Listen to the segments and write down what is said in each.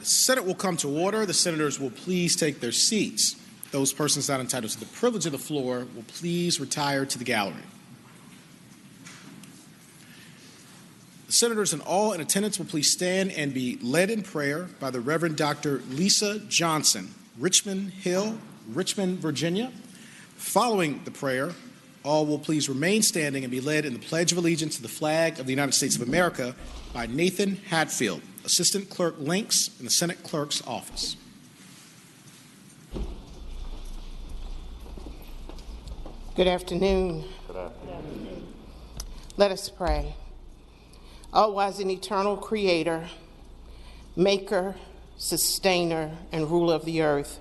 The Senate will come to order. The senators will please take their seats. Those persons not entitled to the privilege of the floor will please retire to the gallery. The senators and all in attendance will please stand and be led in prayer by the Reverend Dr. Lisa Johnson, Richmond Hill, Richmond, Virginia. Following the prayer, all will please remain standing and be led in the Pledge of Allegiance to the flag of the United States of America by Nathan Hatfield, Assistant Clerk Links in the Senate Clerk's office. Good afternoon. Good afternoon. Let us pray. All-wise and eternal Creator, Maker, Sustainer, and Ruler of the earth,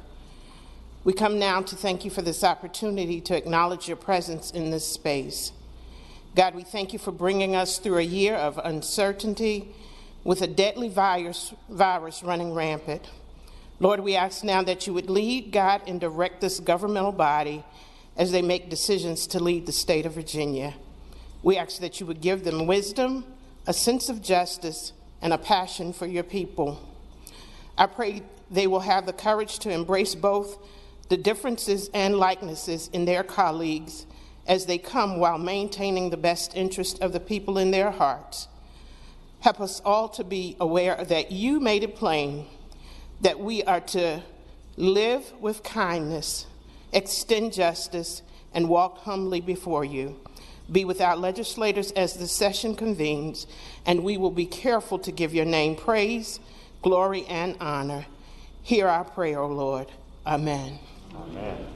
we come now to thank you for this opportunity to acknowledge your presence in this space. God, we thank you for bringing us through a year of uncertainty with a deadly virus running rampant. Lord, we ask now that you would lead, guide, and direct this governmental body as they make decisions to lead the state of Virginia. We ask that you would give them wisdom, a sense of justice, and a passion for your people. I pray they will have the courage to embrace both the differences and likenesses in their colleagues as they come while maintaining the best interest of the people in their hearts. Help us all to be aware that you made it plain that we are to live with kindness, extend justice, and walk humbly before you. Be with our legislators as the session convenes, and we will be careful to give your name praise, glory, and honor. Hear our prayer, O Lord. Amen. Amen.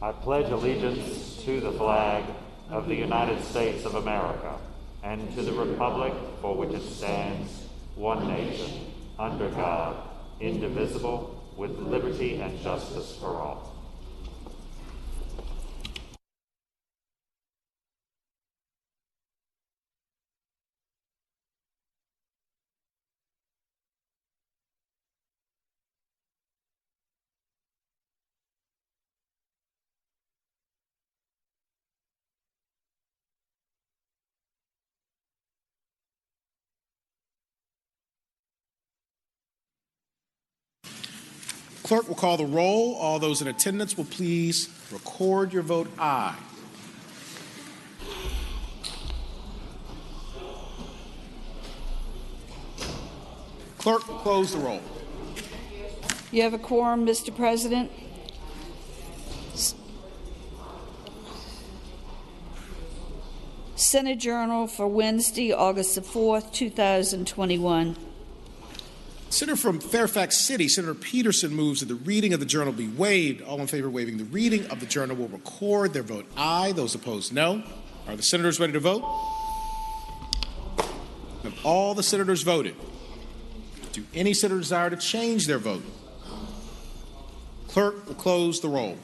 I pledge allegiance to the flag of the United States of America and to the republic for which it stands, one nation, under God, indivisible, with liberty and justice for all. Clerk will call the roll. All those in attendance will please record your vote aye. Clerk will close the roll. You have a quorum, Mr. President. Senate Journal for Wednesday, August the 4th, 2021. Senator from Fairfax City, Senator Peterson, moves that the reading of the journal be waived. All in favor of waiving the reading of the journal will record their vote aye. Those opposed, no. Are the senators ready to vote? Have all the senators voted? Do any senator desire to change their vote? Clerk will close the roll.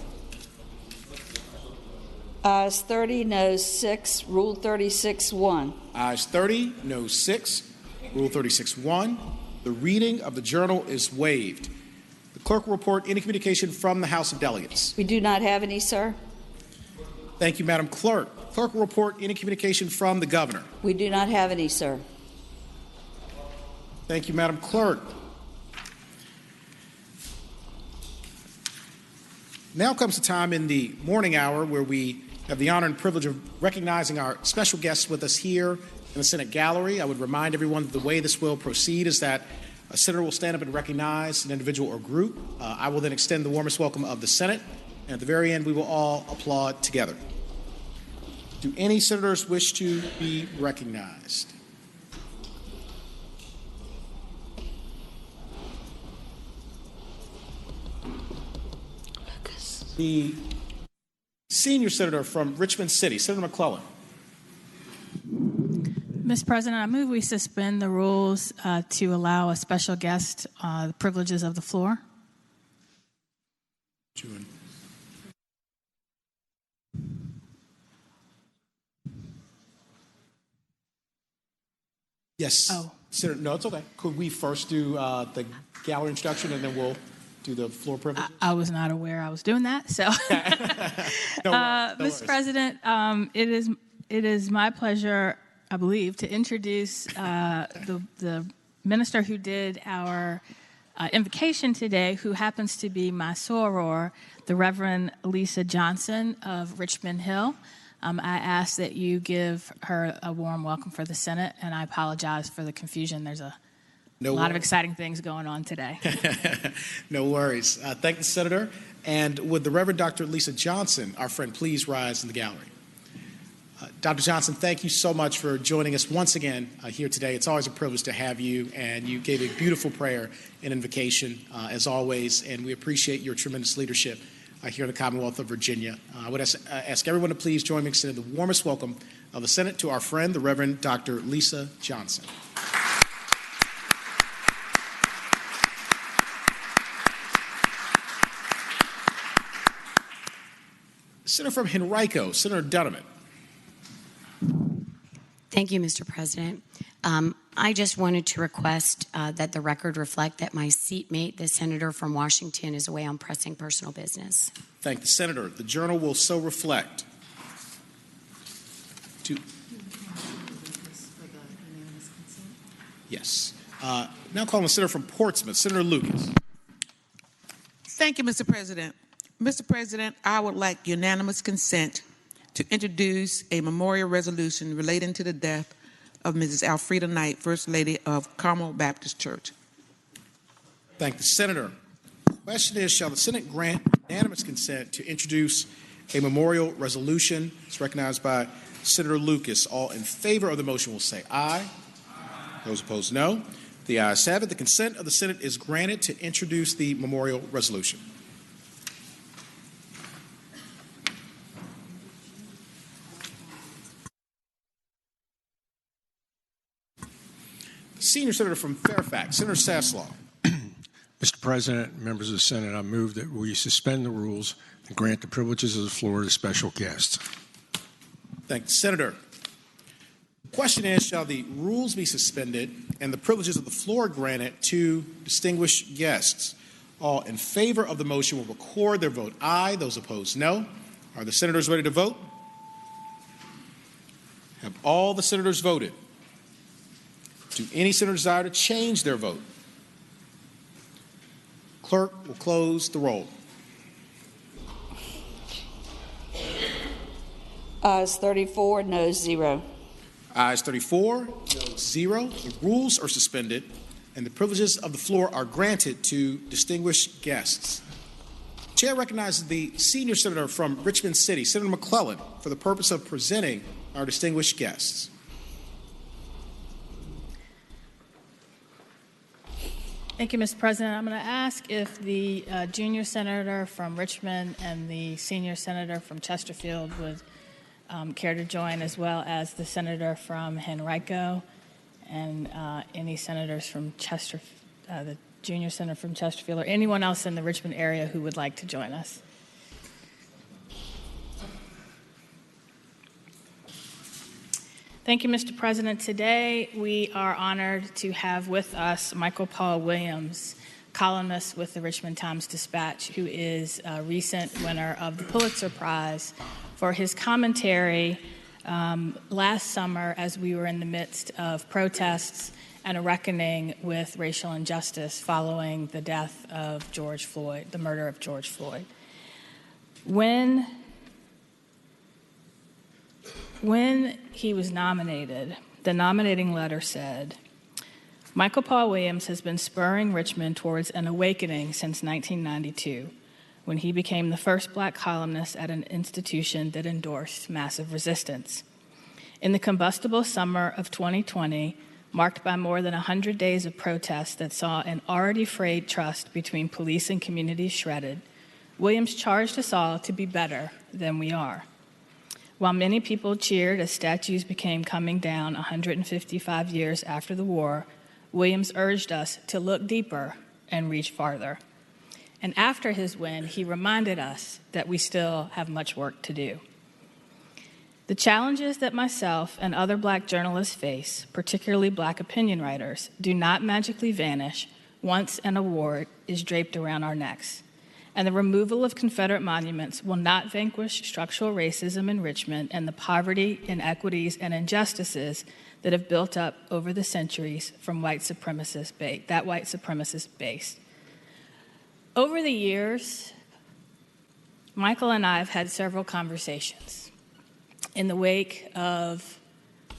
Ayes 30, noes 6, Rule 36-1. Ayes 30, noes 6, Rule 36-1. The reading of the journal is waived. The clerk will report any communication from the House of Delegates. We do not have any, sir. Thank you, Madam Clerk. Clerk will report any communication from the governor. We do not have any, sir. Thank you, Madam Clerk. Now comes the time in the morning hour where we have the honor and privilege of recognizing our special guests with us here in the Senate gallery. I would remind everyone that the way this will proceed is that a senator will stand up and recognize an individual or group. I will then extend the warmest welcome of the Senate, and at the very end we will all applaud together. Do any senators wish to be recognized? The senior senator from Richmond City, Senator McClellan. Mr. President, I move we suspend the rules to allow a special guest the privileges of the floor. June. Yes. Oh. Senator, no, it's okay. Could we first do the gallery introduction and then we'll do the floor privileges? I was not aware I was doing that. So, Mr. President, it is my pleasure, I believe, to introduce the minister who did our invocation today, who happens to be my soror, the Reverend Lisa Johnson of Richmond Hill. I ask that you give her a warm welcome for the Senate, and I apologize for the confusion. There's a lot of exciting things going on today. No worries. Thank the Senator. And would the Reverend Dr. Lisa Johnson, our friend, please rise in the gallery? Dr. Johnson, thank you so much for joining us once again here today. It's always a privilege to have you, and you gave a beautiful prayer and invocation, as always, and we appreciate your tremendous leadership here in the Commonwealth of Virginia. I would ask everyone to please join me in extending the warmest welcome of the Senate to our friend, the Reverend Dr. Lisa Johnson. Senator from Henrico, Senator Dunneman. Thank you, Mr. President. I just wanted to request that the record reflect that my seatmate, the senator from Washington, is away on pressing personal business. Thank the Senator. The Journal will so reflect. Yes. Now calling the Senator from Portsmouth, Senator Lucas. Thank you, Mr. President. Mr. President, I would like unanimous consent to introduce a memorial resolution relating to the death of Mrs. Alfreda Knight, First Lady of Carmel Baptist Church. Thank the Senator. The question is, shall the Senate grant unanimous consent to introduce a memorial resolution? It's recognized by Senator Lucas. All in favor of the motion will say aye. Those opposed, no. The ayes have it. The consent of the Senate is granted to introduce the memorial resolution. Senior Senator from Fairfax, Senator Saslaw. Mr. President, members of the Senate, I move that we suspend the rules and grant the privileges of the floor to special guests. Thank the Senator. The question is, shall the rules be suspended and the privileges of the floor granted to distinguished guests? All in favor of the motion will record their vote aye. Those opposed, no. Are the senators ready to vote? Have all the senators voted? Do any senator desire to change their vote? Clerk will close the roll. Ayes 34, noes 0. Ayes 34, noes 0. The rules are suspended and the privileges of the floor are granted to distinguished guests. Chair recognizes the senior senator from Richmond City, Senator McClellan, for the purpose of presenting our distinguished guests. Thank you, Mr. President. I'm going to ask if the junior senator from Richmond and the senior senator from Chesterfield would care to join, as well as the senator from Henrico and any senators from the junior senator from Chesterfield, or anyone else in the Richmond area who would like to join us. Thank you, Mr. President. Today, we are honored to have with us Michael Paul Williams, columnist with the Richmond Times-Dispatch, who is a recent winner of the Pulitzer Prize for his commentary last summer as we were in the midst of protests and a reckoning with racial injustice following the death of George Floyd, the murder of George Floyd. When he was nominated, the nominating letter said, Michael Paul Williams has been spurring Richmond towards an awakening since 1992, when he became the first black columnist at an institution that endorsed massive resistance. In the combustible summer of 2020, marked by more than 100 days of protests that saw an already frayed trust between police and communities shredded, Williams charged us all to be better than we are. While many people cheered as statues became coming down 155 years after the war, Williams urged us to look deeper and reach farther. And after his win, he reminded us that we still have much work to do. The challenges that myself and other black journalists face, particularly black opinion writers, do not magically vanish once an award is draped around our necks. and the removal of Confederate monuments will not vanquish structural racism in Richmond and the poverty, inequities, and injustices that have built up over the centuries from that white supremacist base. Over the years, Michael and I have had several conversations in the wake of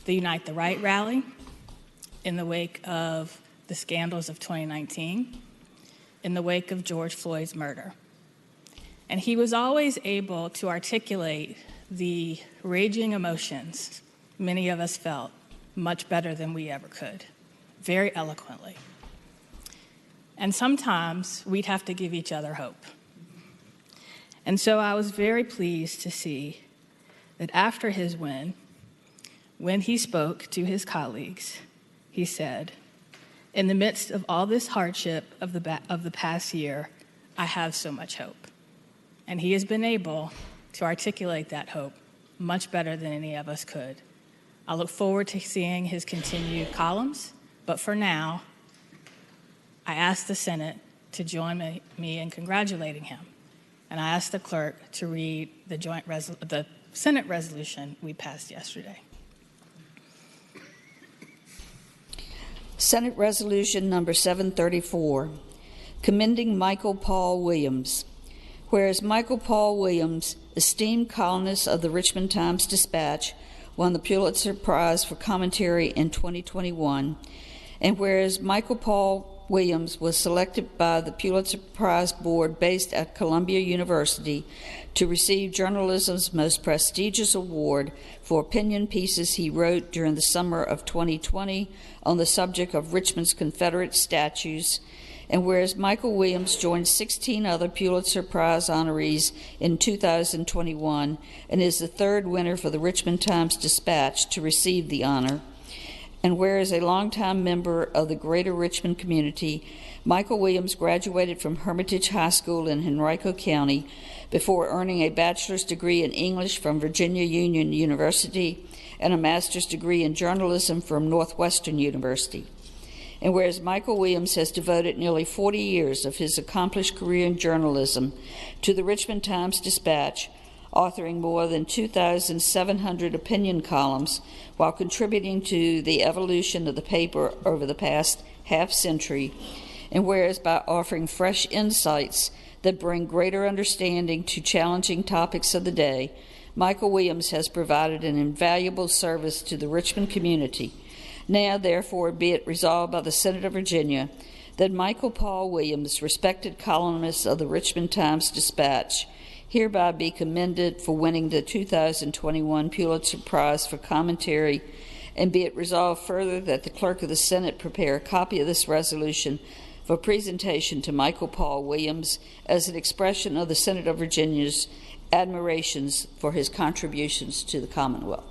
the Unite the Right rally, in the wake of the scandals of 2019, in the wake of George Floyd's murder. And he was always able to articulate the raging emotions many of us felt much better than we ever could, very eloquently. And sometimes we'd have to give each other hope. And so I was very pleased to see that after his win, when he spoke to his colleagues, he said, "In the midst of all this hardship of the past year, I have so much hope." And he has been able to articulate that hope much better than any of us could. I look forward to seeing his continued columns, but for now, I ask the Senate to join me in congratulating him. And I ask the clerk to read the Senate resolution we passed yesterday. Senate Resolution Number 734, commending Michael Paul Williams. Whereas Michael Paul Williams, esteemed columnist of the Richmond Times-Dispatch, won the Pulitzer Prize for commentary in 2021, and whereas Michael Paul Williams was selected by the Pulitzer Prize Board based at Columbia University to receive journalism's most prestigious award for opinion pieces he wrote during the summer of 2020 on the subject of Richmond's Confederate statues, and whereas Michael Williams joined 16 other Pulitzer Prize honorees in 2021 and is the third winner for the Richmond Times-Dispatch to receive the honor, and whereas a longtime member of the greater Richmond community, Michael Williams graduated from Hermitage High School in Henrico County before earning a bachelor's degree in English from Virginia Union University and a master's degree in journalism from Northwestern University. And whereas Michael Williams has devoted nearly 40 years of his accomplished career in journalism to the Richmond Times-Dispatch, authoring more than 2,700 opinion columns while contributing to the evolution of the paper over the past half-century, and whereas by offering fresh insights that bring greater understanding to challenging topics of the day, Michael Williams has provided an invaluable service to the Richmond community. Now, therefore, be it resolved by the Senate of Virginia that Michael Paul Williams, respected columnist of the Richmond Times-Dispatch, hereby be commended for winning the 2021 Pulitzer Prize for commentary, and be it resolved further that the clerk of the Senate prepare a copy of this resolution for presentation to Michael Paul Williams as an expression of the Senate of Virginia's admirations for his contributions to the Commonwealth.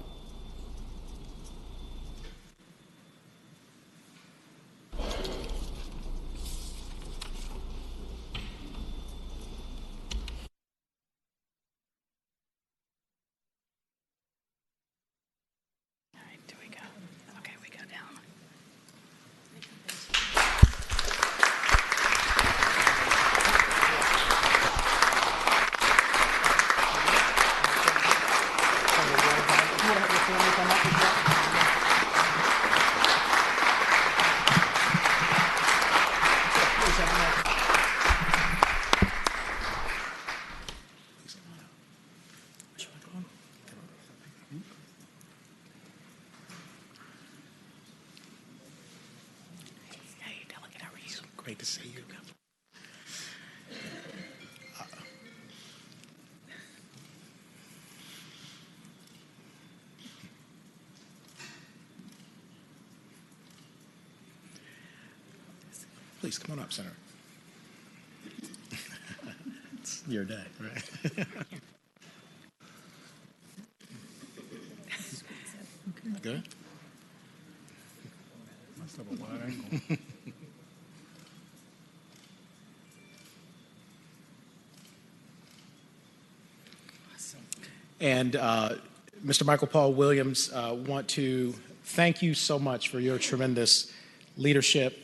Great to see you. Please come on up, Senator. It's your day, right? Good? Must have a wide angle. And Mr. Michael Paul Williams, want to thank you so much for your tremendous leadership,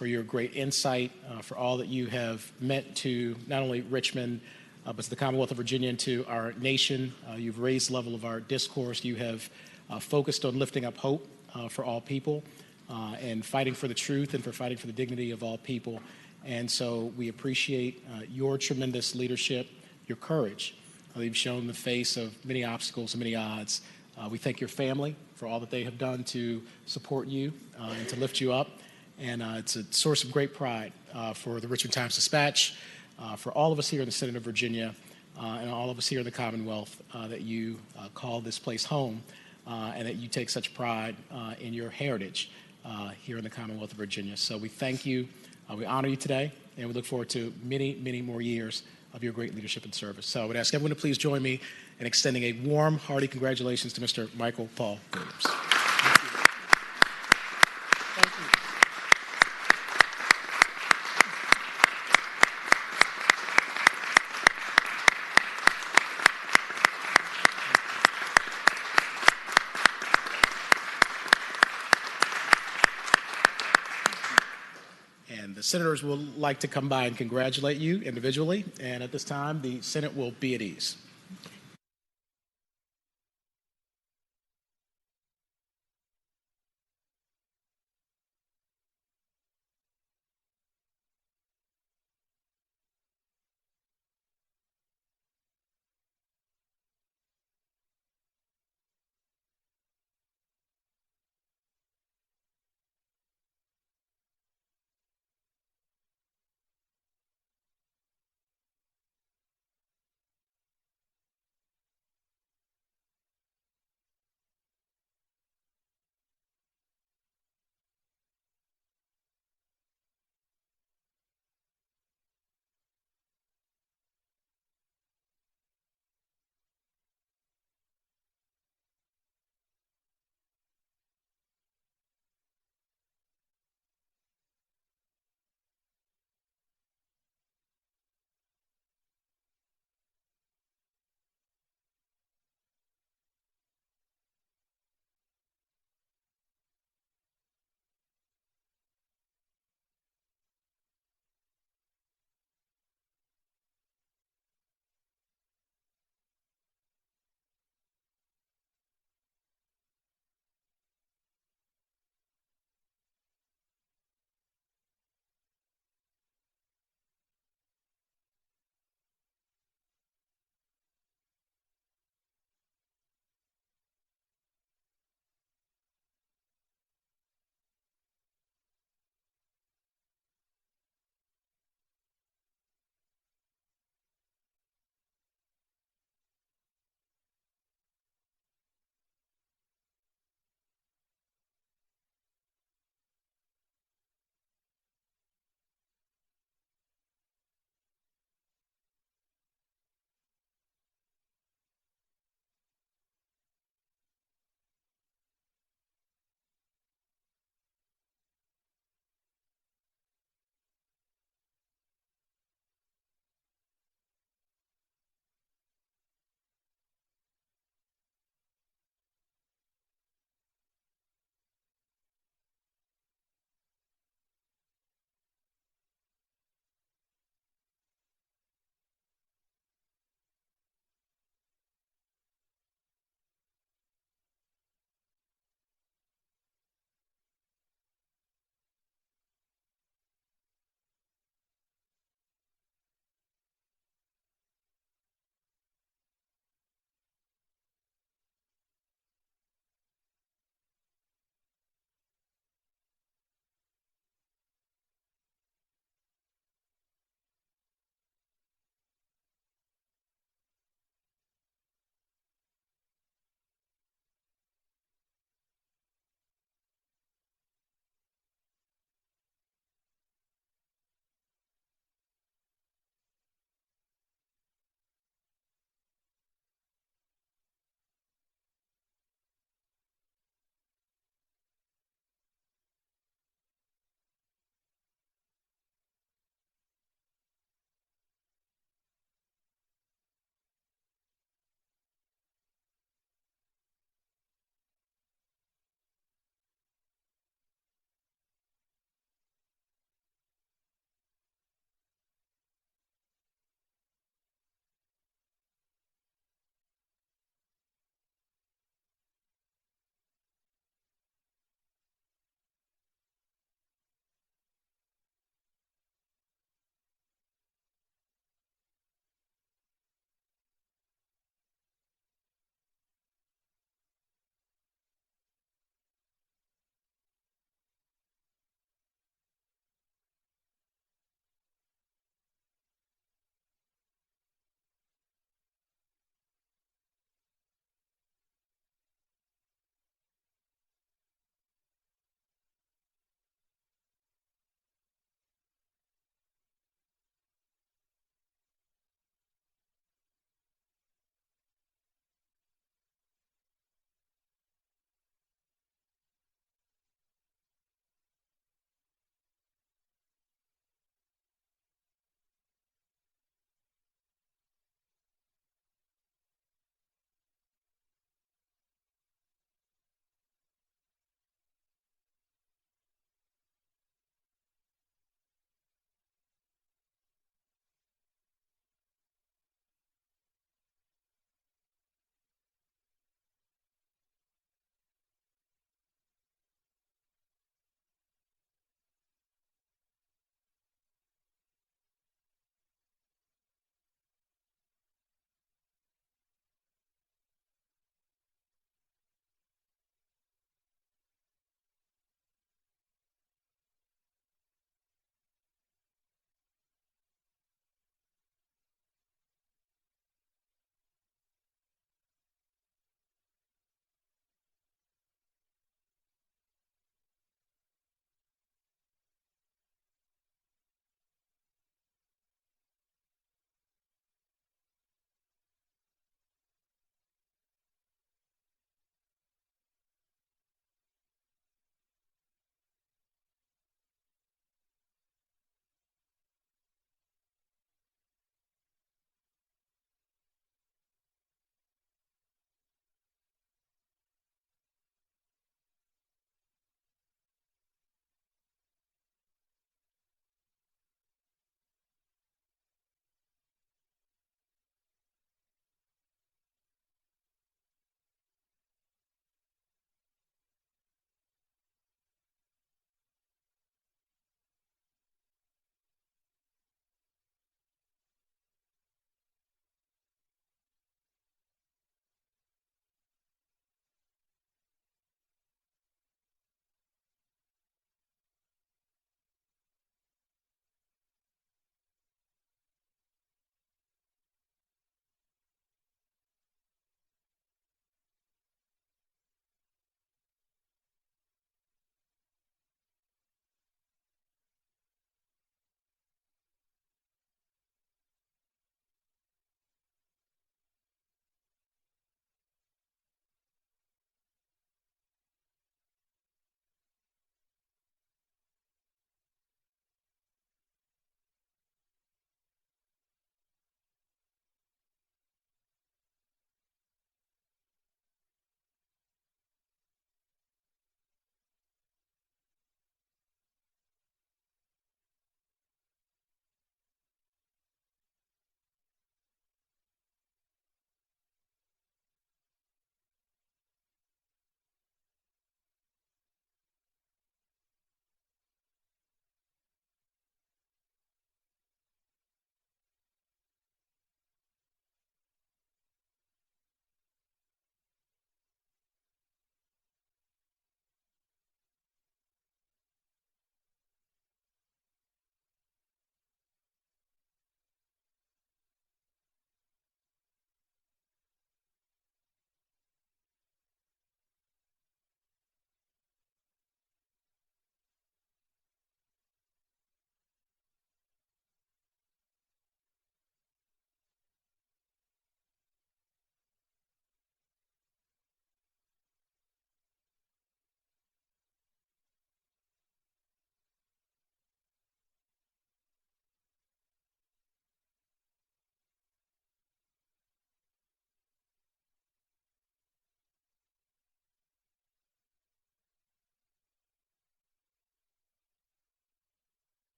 for your great insight, for all that you have meant to not only Richmond, but to the Commonwealth of Virginia and to our nation. You've raised the level of our discourse. You have focused on lifting up hope for all people and fighting for the truth and for fighting for the dignity of all people. And so we appreciate your tremendous leadership, your courage. You've shown in the face of many obstacles and many odds. We thank your family for all that they have done to support you and to lift you up. And it's a source of great pride for the Richmond Times-Dispatch, for all of us here in the Senate of Virginia, and all of us here in the Commonwealth, that you call this place home and that you take such pride in your heritage here in the Commonwealth of Virginia. So we thank you, we honor you today, and we look forward to many, many more years of your great leadership and service. So I would ask everyone to please join me in extending a warm, hearty congratulations to Mr. Michael Paul Williams. Thank you. And the senators will like to come by and congratulate you individually. And at this time, the Senate will be at ease.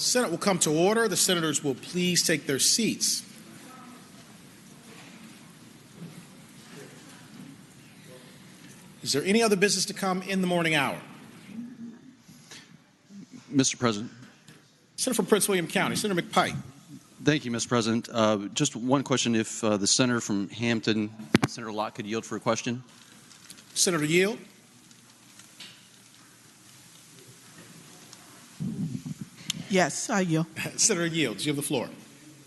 Senate will come to order. The senators will please take their seats. Is there any other business to come in the morning hour? Mr. President. Senator from Prince William County, Senator McPike. Thank you, Mr. President. Just one question. If the senator from Hampton, Senator Lott, could yield for a question. Senator yield. Yes, I yield. Senator yields. You have the floor.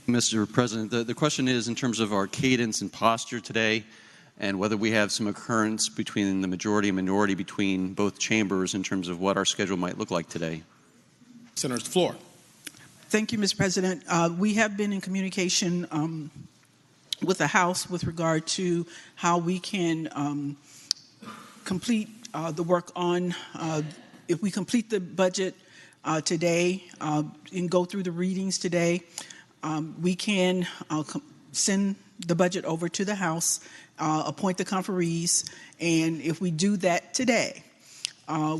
Mr. President, the question is in terms of our cadence and posture today and whether we have some occurrence between the majority and minority between both chambers in terms of what our schedule might look like today. Senator's the floor. Thank you, Mr. President. We have been in communication with the House with regard to how we can complete the work on, if we complete the budget today and go through the readings today, we can send the budget over to the House, appoint the conferees, and if we do that today,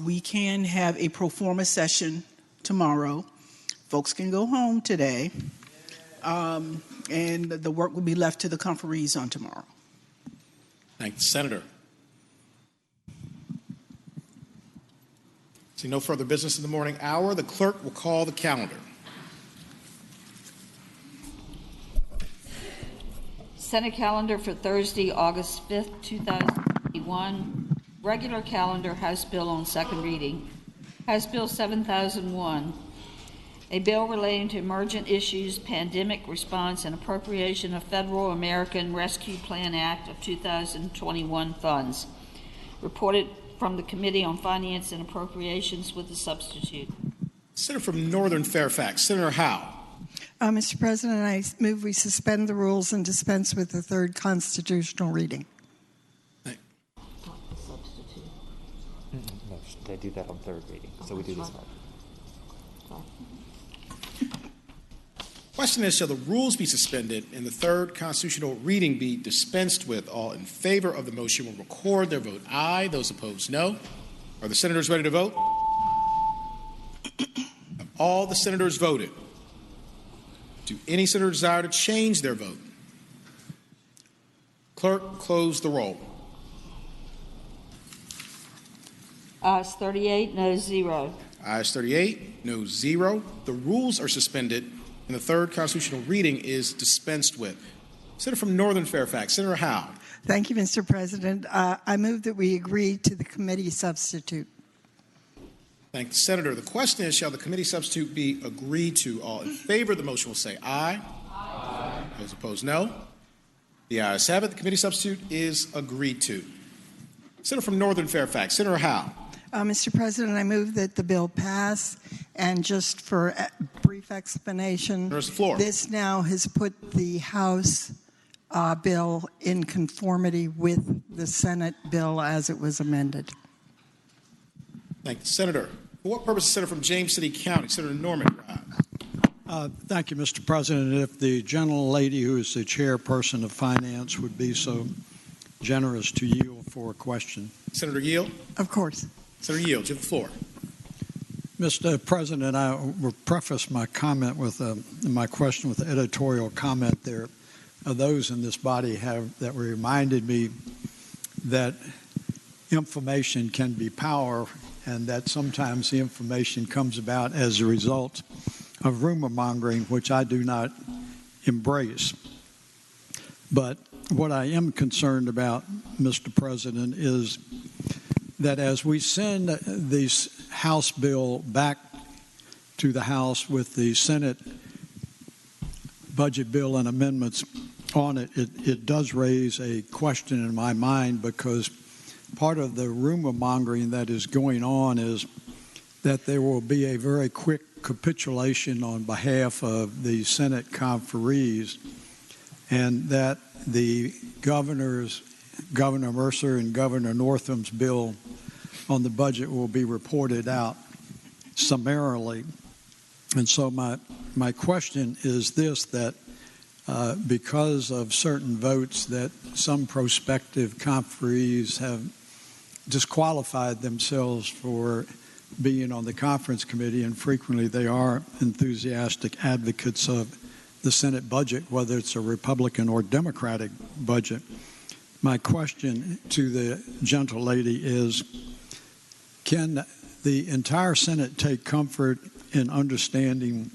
we can have a pro forma session tomorrow. Folks can go home today, and the work will be left to the conferees on tomorrow. Thank you, Senator. See no further business in the morning hour. The clerk will call the calendar. Senate calendar for Thursday, August 5th, 2021. Regular calendar, House bill on second reading. House Bill 7001, a bill relating to emergent issues, pandemic response, and appropriation of Federal American Rescue Plan Act of 2021 funds. Reported from the Committee on Finance and Appropriations with a substitute. Senator from Northern Fairfax, Senator Howe. Mr. President, I move we suspend the rules and dispense with the third constitutional reading. No, they do that on third reading, so we do this one. Question is, shall the rules be suspended and the third constitutional reading be dispensed with? All in favor of the motion will record their vote aye. Those opposed, no. Are the senators ready to vote? Have all the senators voted? Do any senator desire to change their vote? Clerk, close the roll. Ayes 38, no 0. Ayes 38, no 0. The rules are suspended and the third constitutional reading is dispensed with. Senator from Northern Fairfax, Senator Howe. Thank you, Mr. President. I move that we agree to the committee substitute. Thank the Senator. The question is, shall the committee substitute be agreed to? All in favor of the motion will say aye. Aye. Those opposed, no. The ayes have it. The committee substitute is agreed to. Senator from Northern Fairfax, Senator Howe. Mr. President, I move that the bill pass. And just for a brief explanation, there's the floor. This now has put the House bill in conformity with the Senate bill as it was amended. Thank the Senator. For what purpose, Senator from James City County, Senator Norman. Thank you, Mr. President. If the gentlelady who is the chairperson of Finance would be so generous to yield for a question. Senator Yield. Of course. Senator Yield, you have the floor. Mr. President, I will preface my comment with my question with the editorial comment. There are those in this body that reminded me that information can be power, and that sometimes the information comes about as a result of rumor mongering, which I do not embrace. But what I am concerned about, Mr. President, is that as we send this House bill back to the House with the Senate budget bill and amendments on it, it does raise a question in my mind, because part of the rumor mongering that is going on is that there will be a very quick capitulation on behalf of the Senate conferees, and that the Governor Mercer and Governor Northam's bill on the budget will be reported out summarily. And so my question is this, that because of certain votes that some prospective conferees have disqualified themselves for being on the conference committee, and frequently they are enthusiastic advocates of the Senate budget, whether it's a Republican or Democratic budget. My question to the gentle lady is, can the entire Senate take comfort in understanding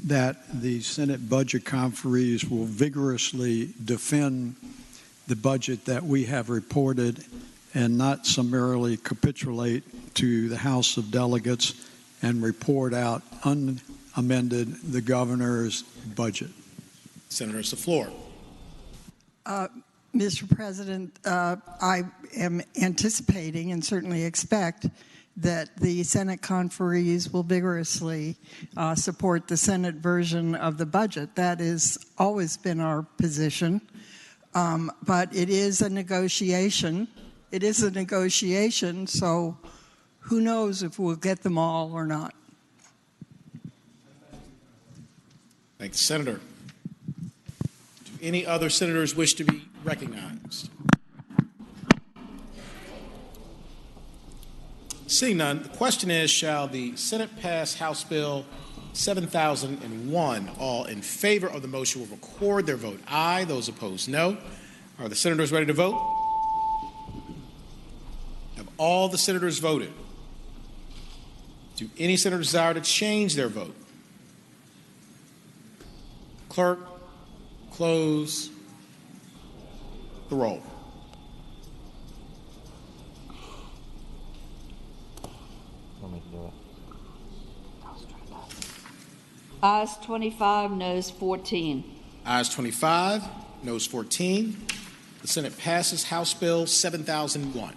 that the Senate budget conferees will vigorously defend the budget that we have reported and not summarily capitulate to the House of Delegates and report out unamended the governor's budget? Senator, it's the floor. Mr. President, I am anticipating and certainly expect that the Senate conferees will vigorously support the Senate version of the budget. That has always been our position. But it is a negotiation. It is a negotiation, so who knows if we'll get them all or not. Thank you, Senator. Do any other senators wish to be recognized? Seeing none, the question is, shall the Senate pass House Bill 7001? All in favor of the motion will record their vote aye. Those opposed, no. Are the senators ready to vote? Have all the senators voted? Do any senators desire to change their vote? Clerk, close the roll. Ayes 25, noes 14. Ayes 25, noes 14. The Senate passes House Bill 7001.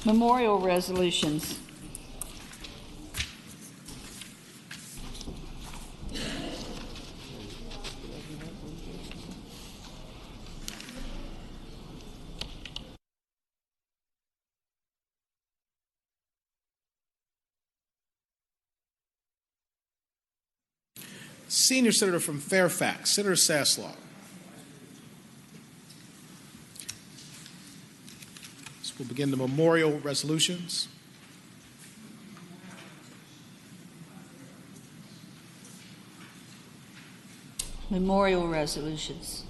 Memorial resolutions. Senior Senator from Fairfax, Senator Saslaw. So we'll begin the memorial resolutions. Memorial resolutions.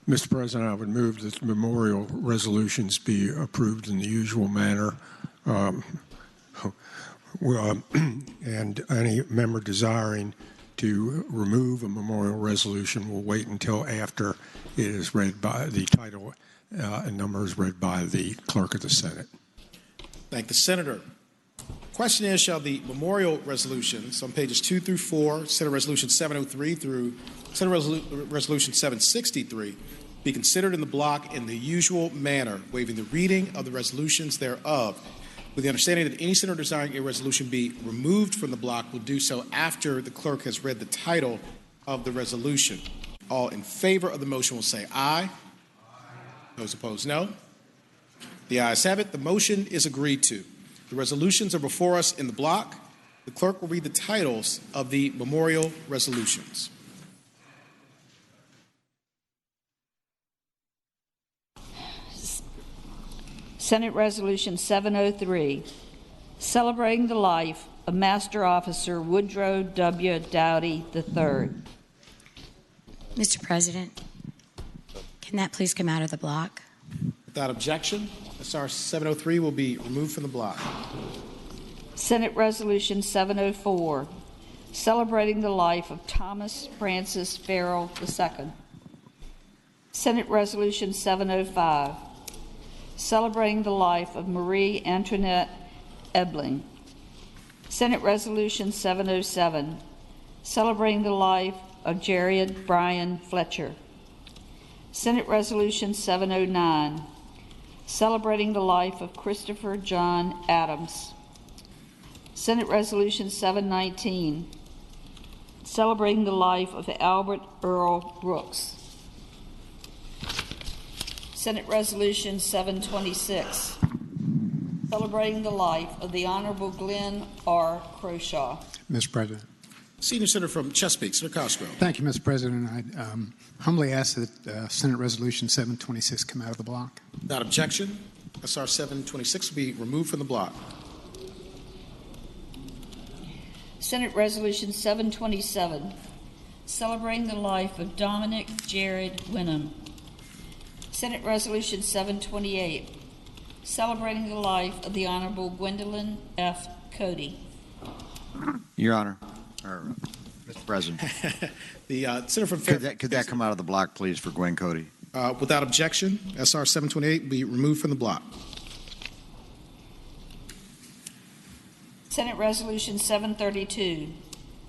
Mr. President, I would move that the memorial resolutions be approved in the usual manner. And any member desiring to remove a memorial resolution will wait until after it is read by the title and number is read by the clerk of the Senate. Thank the Senator. Question is, shall the memorial resolutions on pages 2 through 4, Senate Resolution 703 through Senate Resolution 763, be considered in the block in the usual manner, waiving the reading of the resolutions thereof, with the understanding that any senator desiring a resolution be removed from the block will do so after the clerk has read the title of the resolution. All in favor of the motion will say aye. Those opposed, no. The ayes have it. The motion is agreed to. The resolutions are before us in the block. The clerk will read the titles of the memorial resolutions. Senate Resolution 703, celebrating the life of Master Officer Woodrow W. Doughty III. Mr. President, can that please come out of the block? Without objection, SR 703 will be removed from the block. Senate Resolution 704, celebrating the life of Thomas Francis Farrell II. Senate Resolution 705, celebrating the life of Marie Antoinette Ebling. Senate Resolution 707, celebrating the life of Jared Bryan Fletcher. Senate Resolution 709, celebrating the life of Christopher John Adams. Senate Resolution 719, celebrating the life of Albert Earl Brooks. Senate Resolution 726, celebrating the life of the Honorable Glenn R. Croshaw. Mr. President. Senior Senator from Chesapeake, Senator Cosgrove. Thank you, Mr. President. I humbly ask that Senate Resolution 726 come out of the block. Without objection, SR 726 will be removed from the block. Senate Resolution 727, celebrating the life of Dominic Jared Winham. Senate Resolution 728, celebrating the life of the Honorable Gwendolyn F. Cody. Your Honor, or Mr. President. The Senator from Fairfax. Could that come out of the block, please, for Gwen Cody? Without objection, SR 728 will be removed from the block. Senate Resolution 732,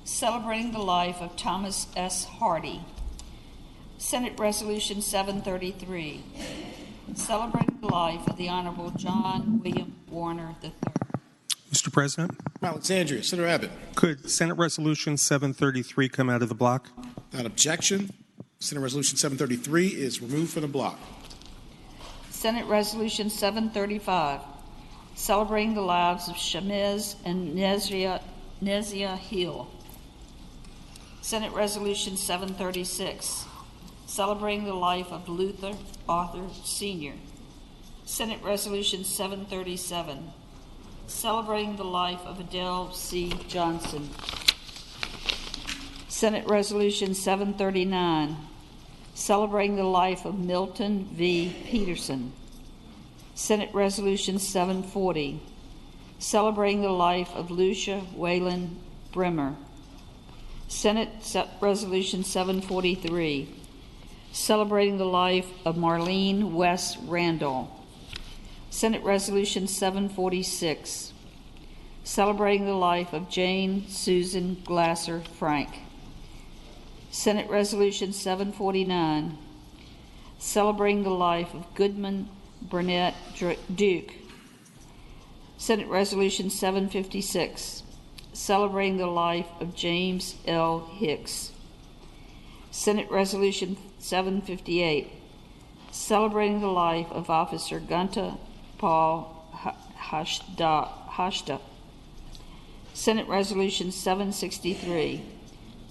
celebrating the life of Thomas S. Hardy. Senate Resolution 733, celebrating the life of the Honorable John William Warner III. Mr. President? Alexandria, Senator Abbott. Could Senate Resolution 733 come out of the block? Without objection, Senate Resolution 733 is removed from the block. Senate Resolution 735, celebrating the lives of Shamiz and Nezia Hill. Senate Resolution 736, celebrating the life of Luther Arthur Sr. Senate Resolution 737, celebrating the life of Adele C. Johnson. Senate Resolution 739, celebrating the life of Milton V. Peterson. Senate Resolution 740, celebrating the life of Lucia Wayland Bremer. Senate Resolution 743, celebrating the life of Marlene West Randall. Senate Resolution 746, celebrating the life of Jane Susan Glasser Frank. Senate Resolution 749, celebrating the life of Goodman Burnett Duke. Senate Resolution 756, celebrating the life of James L. Hicks. Senate Resolution 758, celebrating the life of Officer Gunta Paul Hashta. Senate Resolution 763,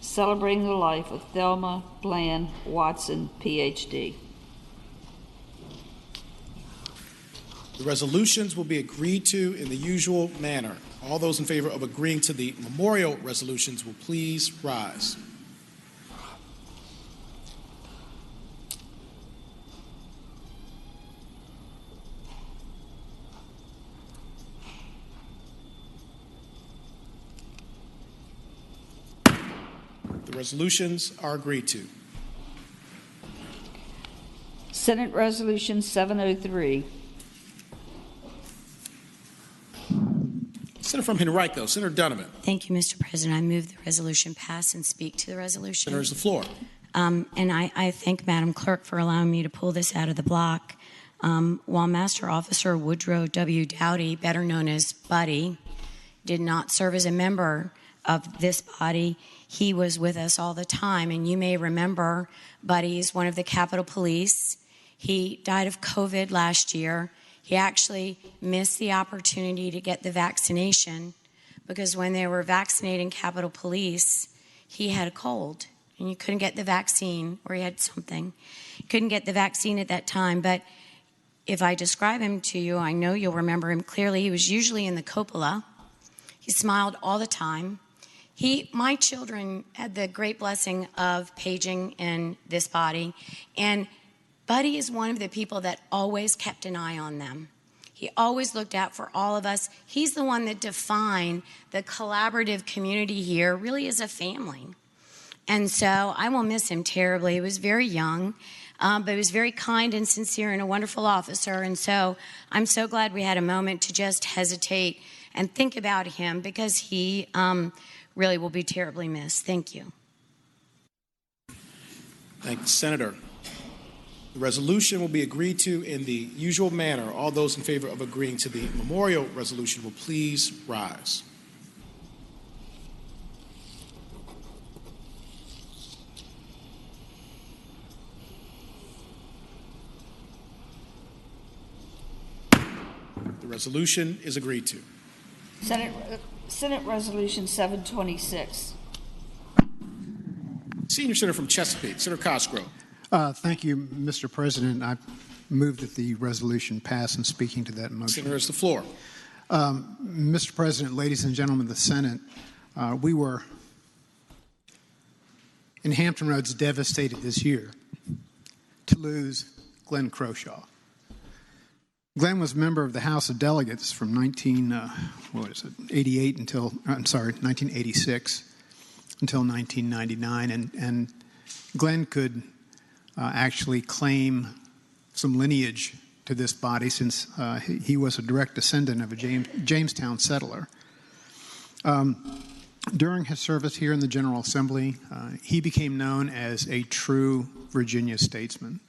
celebrating the life of Thelma Bland Watson, Ph.D. The resolutions will be agreed to in the usual manner. All those in favor of agreeing to the memorial resolutions will please rise. The resolutions are agreed to. Senate Resolution 703. Senator from Henrico, Senator Donovan. Thank you, Mr. President. I move the resolution pass and speak to the resolution. Senator, the floor. And I thank Madam Clerk for allowing me to pull this out of the block. While Master Officer Woodrow W. Dowdy, better known as Buddy, did not serve as a member of this body, he was with us all the time. And you may remember Buddy is one of the Capitol Police. He died of COVID last year. He actually missed the opportunity to get the vaccination because when they were vaccinating Capitol Police, he had a cold and you couldn't get the vaccine, or he had something. Couldn't get the vaccine at that time. But if I describe him to you, I know you'll remember him clearly. He was usually in the cupola. He smiled all the time. My children had the great blessing of paging in this body, and Buddy is one of the people that always kept an eye on them. He always looked out for all of us. He's the one that defined the collaborative community here really as a family. And so I will miss him terribly. He was very young, but he was very kind and sincere and a wonderful officer. And so I'm so glad we had a moment to just hesitate and think about him because he really will be terribly missed. Thank you. Thank you, Senator. The resolution will be agreed to in the usual manner. All those in favor of agreeing to the memorial resolution will please rise. The resolution is agreed to. Senate Resolution 726, Senior Senator from Chesapeake, Senator Cosgrove. Thank you, Mr. President. I move that the resolution pass, and speaking to that motion. Senator has the floor. Mr. President, ladies and gentlemen of the Senate, we were in Hampton Roads devastated this year to lose Glenn Croshaw. Glenn was a member of the House of Delegates from 1986 until 1999, and Glenn could actually claim some lineage to this body since he was a direct descendant of a Jamestown settler. During his service here in the General Assembly, he became known as a true Virginia statesman,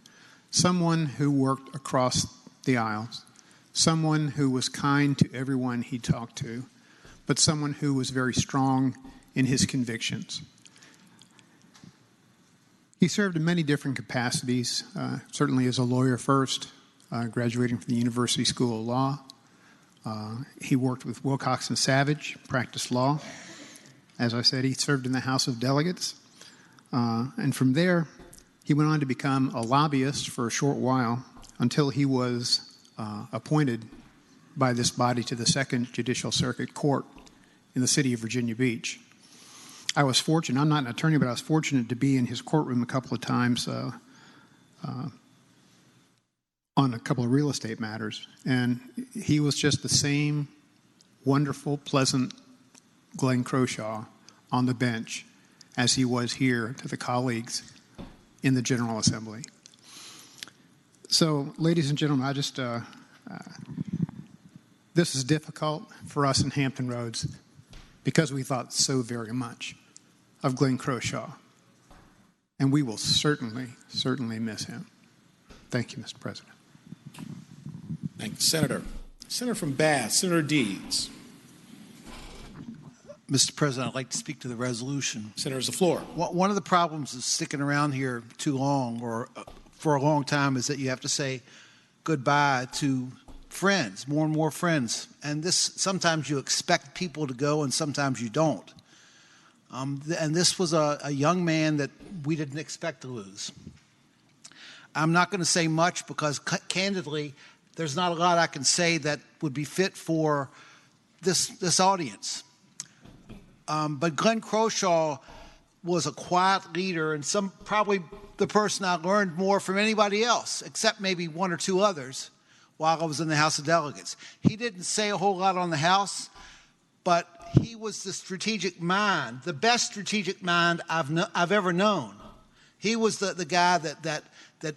someone who worked across the aisles, someone who was kind to everyone he talked to, but someone who was very strong in his convictions. He served in many different capacities, certainly as a lawyer first, graduating from the University School of Law. He worked with Wilcox and Savage, practiced law. As I said, he served in the House of Delegates. And from there, he went on to become a lobbyist for a short while until he was appointed by this body to the Second Judicial Circuit Court in the city of Virginia Beach. I was fortunate, I'm not an attorney, but I was fortunate to be in his courtroom a couple of times on a couple of real estate matters. And he was just the same wonderful, pleasant Glenn Croshaw on the bench as he was here to the colleagues in the General Assembly. So, ladies and gentlemen, I just, this is difficult for us in Hampton Roads because we thought so very much of Glenn Croshaw. And we will certainly, certainly miss him. Thank you, Mr. President. Thank you, Senator. Senator from Bath, Senator Deeds. Mr. President, I'd like to speak to the resolution. Senator has the floor. One of the problems of sticking around here too long or for a long time is that you have to say goodbye to friends, more and more friends. And this, sometimes you expect people to go and sometimes you don't. And this was a young man that we didn't expect to lose. I'm not going to say much because, candidly, there's not a lot I can say that would be fit for this audience. But Glenn Croshaw was a quiet leader and probably the person I learned more from anybody else, except maybe one or two others, while I was in the House of Delegates. He didn't say a whole lot on the House, but he was the strategic mind, the best strategic mind I've ever known. He was the guy that the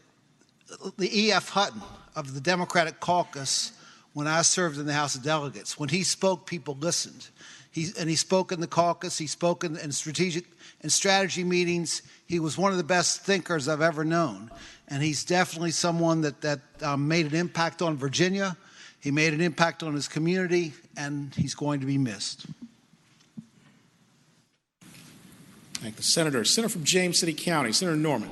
E.F. Hutton of the Democratic caucus when I served in the House of Delegates. When he spoke, people listened. He spoke in the caucus. He spoke in strategy meetings. He was one of the best thinkers I've ever known. And he's definitely someone that made an impact on Virginia. He made an impact on his community, and he's going to be missed. Thank the Senator. Senator from James City County, Senator Norman.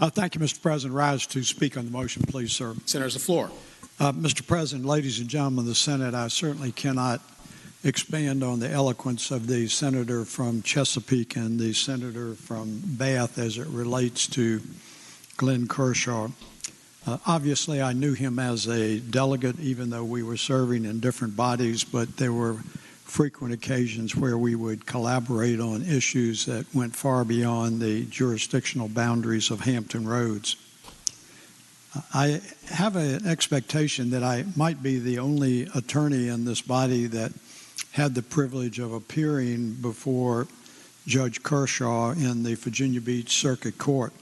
Thank you, Mr. President. Rise to speak on the motion, please, sir. Senator has the floor. Mr. President, ladies and gentlemen of the Senate, I certainly cannot expand on the eloquence of the senator from Chesapeake and the senator from Bath as it relates to Glenn Croshaw. Obviously, I knew him as a delegate, even though we were serving in different bodies, but there were frequent occasions where we would collaborate on issues that went far beyond the jurisdictional boundaries of Hampton Roads. I have an expectation that I might be the only attorney in this body that had the privilege of appearing before Judge Kershaw in the Virginia Beach Circuit Court.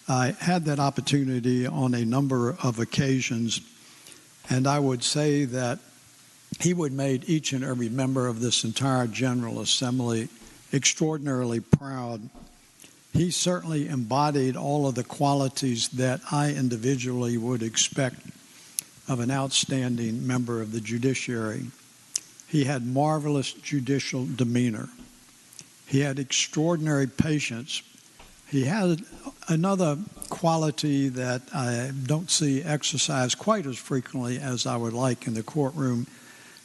I had that opportunity on a number of occasions, and I would say that he would make each and every member of this entire General Assembly extraordinarily proud. He certainly embodied all of the qualities that I individually would expect of an outstanding member of the judiciary. He had marvelous judicial demeanor. He had extraordinary patience. He had another quality that I don't see exercised quite as frequently as I would like in the courtroom,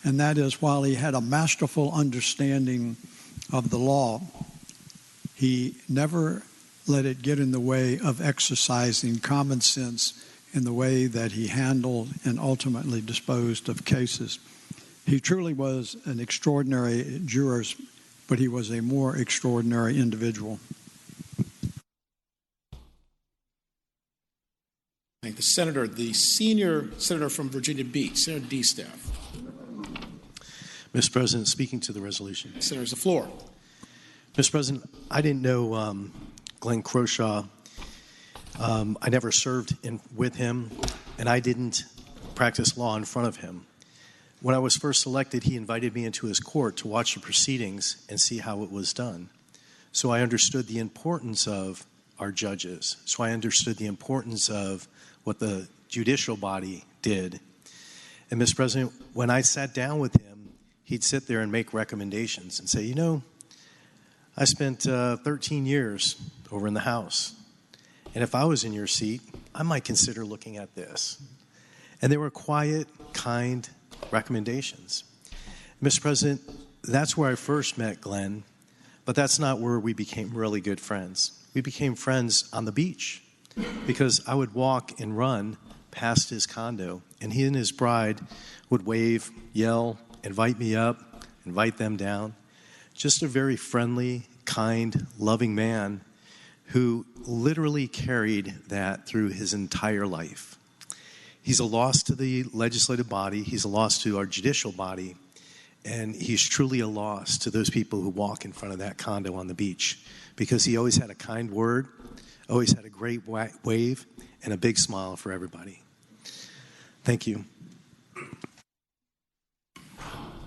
and that is while he had a masterful understanding of the law, he he never let it get in the way of exercising common sense in the way that he handled and ultimately disposed of cases. He truly was an extraordinary jurist, but he was a more extraordinary individual. Thank the senator. The senior senator from Virginia Beach, Senator Distaff. Mr. President, speaking to the resolution. Senator, the floor. Mr. President, I didn't know Glenn Croshaw. I never served with him, and I didn't practice law in front of him. When I was first elected, he invited me into his court to watch the proceedings and see how it was done. So I understood the importance of our judges. So I understood the importance of what the judicial body did. And, Mr. President, when I sat down with him, he'd sit there and make recommendations and say, you know, I spent 13 years over in the House, and if I was in your seat, I might consider looking at this. And they were quiet, kind recommendations. Mr. President, that's where I first met Glenn, but that's not where we became really good friends. We became friends on the beach because I would walk and run past his condo, and he and his bride would wave, yell, invite me up, invite them down. Just a very friendly, kind, loving man who literally carried that through his entire life. He's a loss to the legislative body. He's a loss to our judicial body. And he's truly a loss to those people who walk in front of that condo on the beach because he always had a kind word, always had a great wave, and a big smile for everybody. Thank you.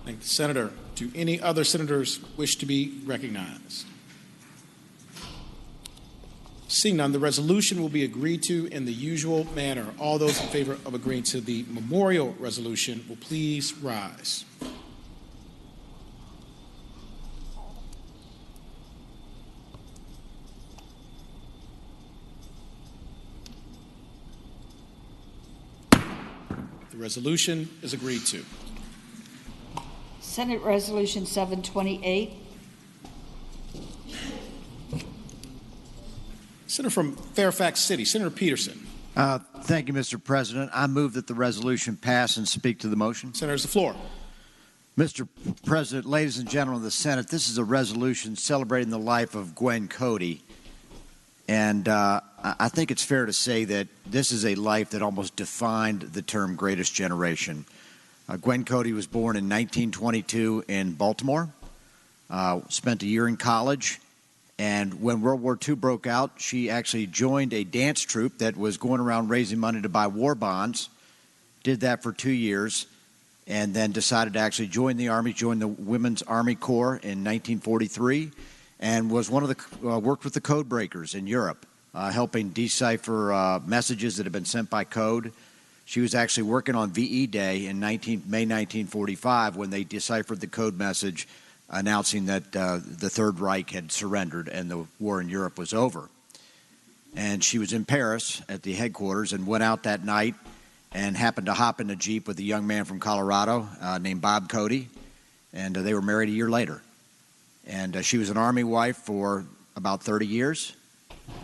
Thank you, Senator. Do any other senators wish to be recognized? Seeing none, the resolution will be agreed to in the usual manner. All those in favor of agreeing to the memorial resolution will please rise. The resolution is agreed to. Senate Resolution 728. Senator from Fairfax City, Senator Peterson. Thank you, Mr. President. I move that the resolution pass and speak to the motion. Senator's the floor. Mr. President, ladies and gentlemen of the Senate, this is a resolution celebrating the life of Gwen Cody. And I think it's fair to say that this is a life that almost defined the term greatest generation. Gwen Cody was born in 1922 in Baltimore, spent a year in college, and when World War II broke out, she actually joined a dance troupe that was going around raising money to buy war bonds, did that for 2 years, and then decided to actually join the Army, joined the Women's Army Corps in 1943, and was one of the worked with the code breakers in Europe, helping decipher messages that had been sent by code. She was actually working on VE Day in May 1945 when they deciphered the code message announcing that the Third Reich had surrendered and the war in Europe was over. And she was in Paris at the headquarters and went out that night and happened to hop in a Jeep with a young man from Colorado named Bob Cody, and they were married a year later. And she was an Army wife for about 30 years.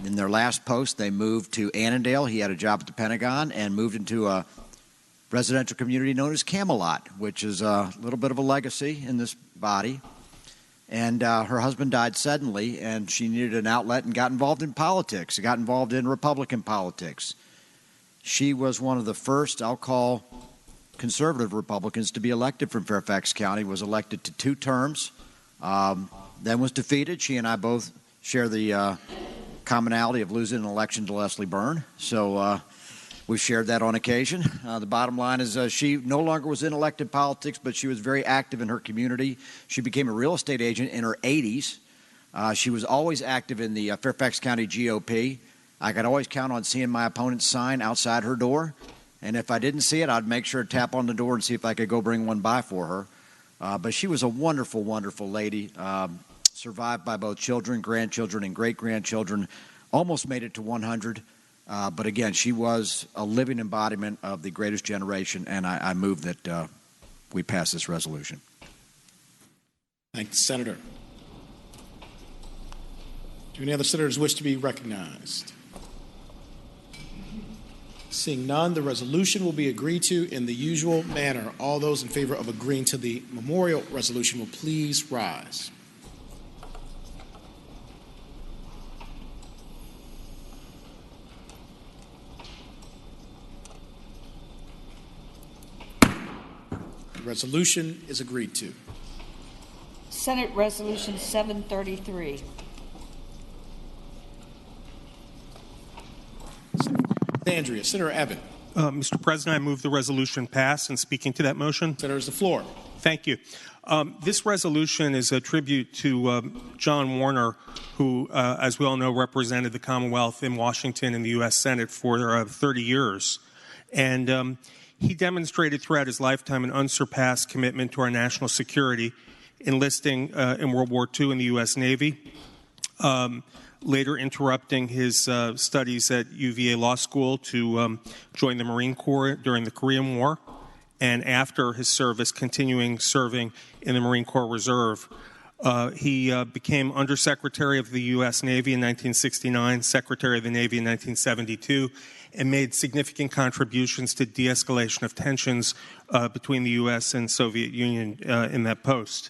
In their last post, they moved to Annandale. He had a job at the Pentagon and moved into a residential community known as Camelot, which is a little bit of a legacy in this body. And her husband died suddenly, and she needed an outlet and got involved in politics. She got involved in Republican politics. She was one of the first, I'll call, conservative Republicans to be elected from Fairfax County, was elected to 2 terms, then was defeated. She and I both share the commonality of losing an election to Leslie Byrne. So we've shared that on occasion. The bottom line is she no longer was in elected politics, but she was very active in her community. She became a real estate agent in her 80s. She was always active in the Fairfax County GOP. I could always count on seeing my opponent's sign outside her door. And if I didn't see it, I'd make sure to tap on the door and see if I could go bring one by for her. But she was a wonderful, wonderful lady, survived by both children, grandchildren, and great-grandchildren, almost made it to 100. But again, she was a living embodiment of the greatest generation, and I move that we pass this resolution. Thank you, Senator. Do any other senators wish to be recognized? Seeing none, the resolution will be agreed to in the usual manner. All those in favor of agreeing to the memorial resolution will please rise. The resolution is agreed to. Senate Resolution 733. Andrea. Senator Evan. Mr. President, I move the resolution pass. And speaking to that motion. Senator, the floor. Thank you. This resolution is a tribute to John Warner, who, as we all know, represented the Commonwealth in Washington in the U.S. Senate for 30 years. And he demonstrated throughout his lifetime an unsurpassed commitment to our national security, enlisting in World War II in the U.S. Navy, later interrupting his studies at UVA Law School to join the Marine Corps during the Korean War, and after his service, continuing serving in the Marine Corps Reserve. He became Undersecretary of the U.S. Navy in 1969, Secretary of the Navy in 1972, and made significant contributions to de-escalation of tensions between the U.S. and Soviet Union in that post.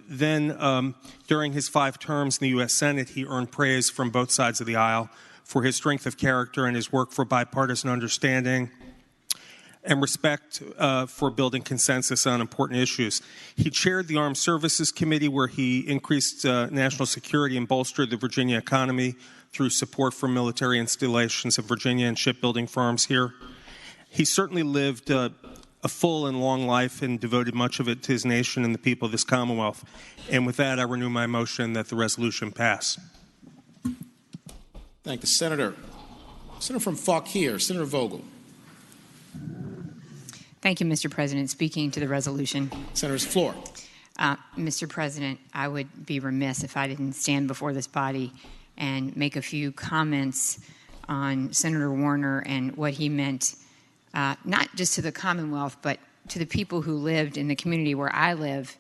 Then, during his 5 terms in the U.S. Senate, he earned praise from both sides of the aisle for his strength of character and his work for bipartisan understanding and respect for building consensus on important issues. He chaired the Armed Services Committee, where he increased national security and bolstered the Virginia economy through support for military installations of Virginia and shipbuilding firms here. He certainly lived a full and long life and devoted much of it to his nation and the people of this Commonwealth. And with that, I renew my motion that the resolution pass. Thank you, Senator. Senator from Fauquier, Senator Vogel. Thank you, Mr. President. Speaking to the resolution. Senator's floor. Mr. President, I would be remiss if I didn't stand before this body and make a few comments on Senator Warner and what he meant, not just to the Commonwealth, but to the people who lived in the community where I live.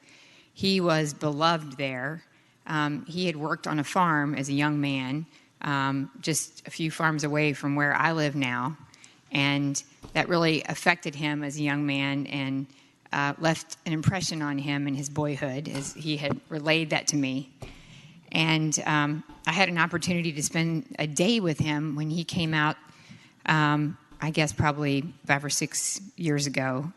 He was beloved there. He had worked on a farm as a young man, just a few farms away from where I live now, and that really affected him as a young man and left an impression on him in his boyhood, as he had relayed that to me. And I had an opportunity to spend a day with him when he came out, I guess probably 5 or 6 years ago,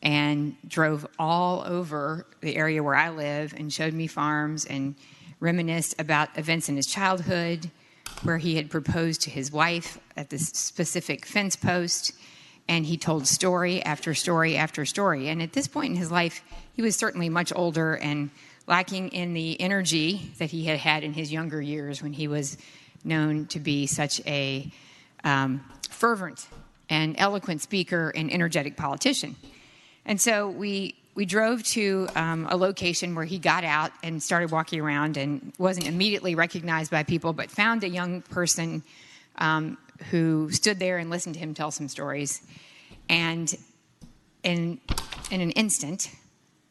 and drove all over the area where I live and showed me farms and reminisced about events in his childhood where he had proposed to his wife at this specific fence post, and he told story after story after story. And at this point in his life, he was certainly much older and lacking in the energy that he had had in his younger years when he was known to be such a fervent and eloquent speaker and energetic politician. And so we drove to a location where he got out and started walking around and wasn't immediately recognized by people, but found a young person who stood there and listened to him tell some stories. And in an instant,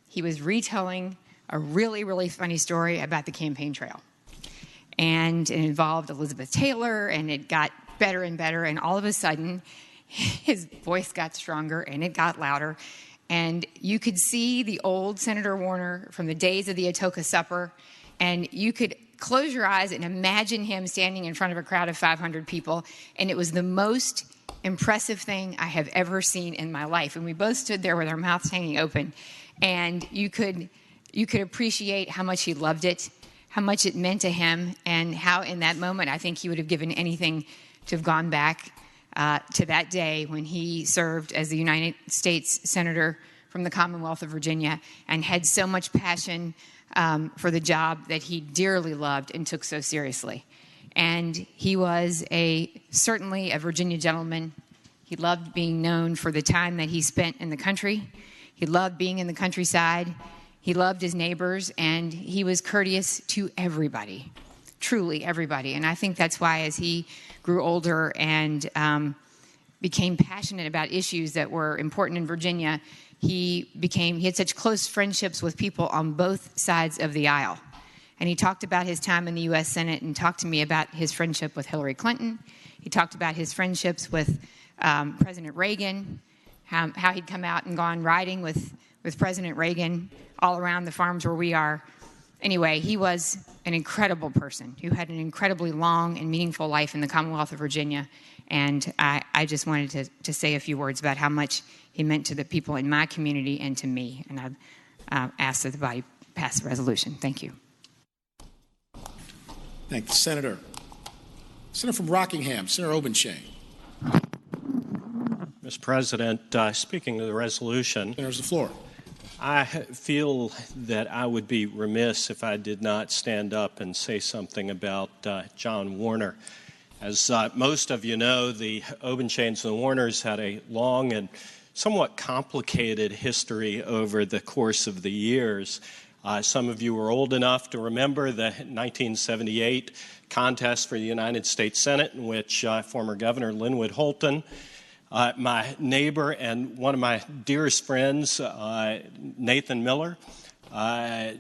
he was retelling a really, really funny story about the campaign trail. And it involved Elizabeth Taylor, and it got better and better, and all of a sudden, his voice got stronger, and it got louder. And you could see the old Senator Warner from the days of the Atoka Supper, and you could close your eyes and imagine him standing in front of a crowd of 500 people, and it was the most impressive thing I have ever seen in my life. And we both stood there with our mouths hanging open, and you could appreciate how much he loved it, how much it meant to him, and how in that moment I think he would have given anything to have gone back to that day when he served as the United States Senator from the Commonwealth of Virginia and had so much passion for the job that he dearly loved and took so seriously. And he was certainly a Virginia gentleman. He loved being known for the time that he spent in the country. He loved being in the countryside. He loved his neighbors, and he was courteous to everybody, truly everybody. And I think that's why as he grew older and became passionate about issues that were important in Virginia, he had such close friendships with people on both sides of the aisle. And he talked about his time in the U.S. Senate and talked to me about his friendship with Hillary Clinton. He talked about his friendships with President Reagan, how he'd come out and gone riding with President Reagan all around the farms where we are. Anyway, he was an incredible person who had an incredibly long and meaningful life in the Commonwealth of Virginia. And I just wanted to say a few words about how much he meant to the people in my community and to me. And I've asked that the body pass the resolution. Thank you. Thank you, Senator. Senator from Rockingham, Senator Obenshain. Mr. President, speaking of the resolution, there's the floor. I feel that I would be remiss if I did not stand up and say something about John Warner. As most of you know, the Obenshains and the Warners had a long and somewhat complicated history over the course of the years. Some of you were old enough to remember the 1978 contest for the United States Senate in which former Governor Linwood Holton, my neighbor and one of my dearest friends, Nathan Miller, a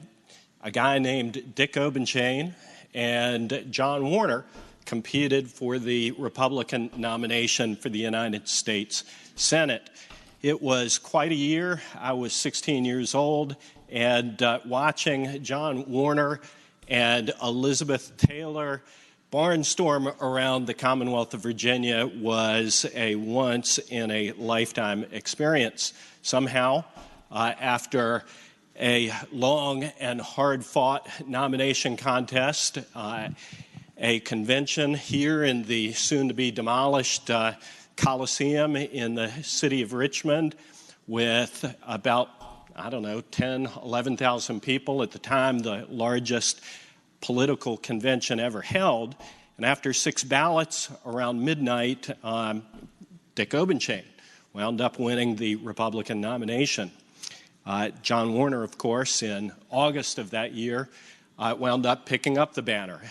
guy named Dick Obenshain, and John Warner competed for the Republican nomination for the United States Senate. It was quite a year. I was 16 years old, and watching John Warner and Elizabeth Taylor barnstorm around the Commonwealth of Virginia was a once-in-a-lifetime experience. Somehow, after a long and hard-fought nomination contest, a convention here in the soon-to-be-demolished Coliseum in the city of Richmond with about, 10, 11,000 people, at the time the largest political convention ever held. And after 6 ballots around midnight, Dick Obenshain wound up winning the Republican nomination. John Warner, of course, in August of that year, wound up picking up the banner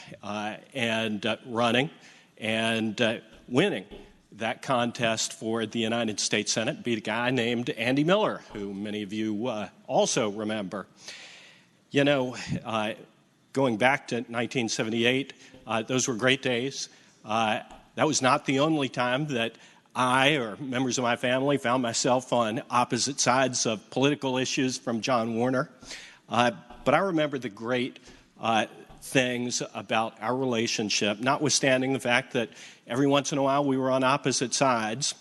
and running and winning that contest for the United States Senate, beat a guy named Andy Miller, who many of you also remember. You know, going back to 1978, those were great days. That was not the only time that I or members of my family found myself on opposite sides of political issues from John Warner. But I remember the great things about our relationship, notwithstanding the fact that every once in a while we were on opposite sides.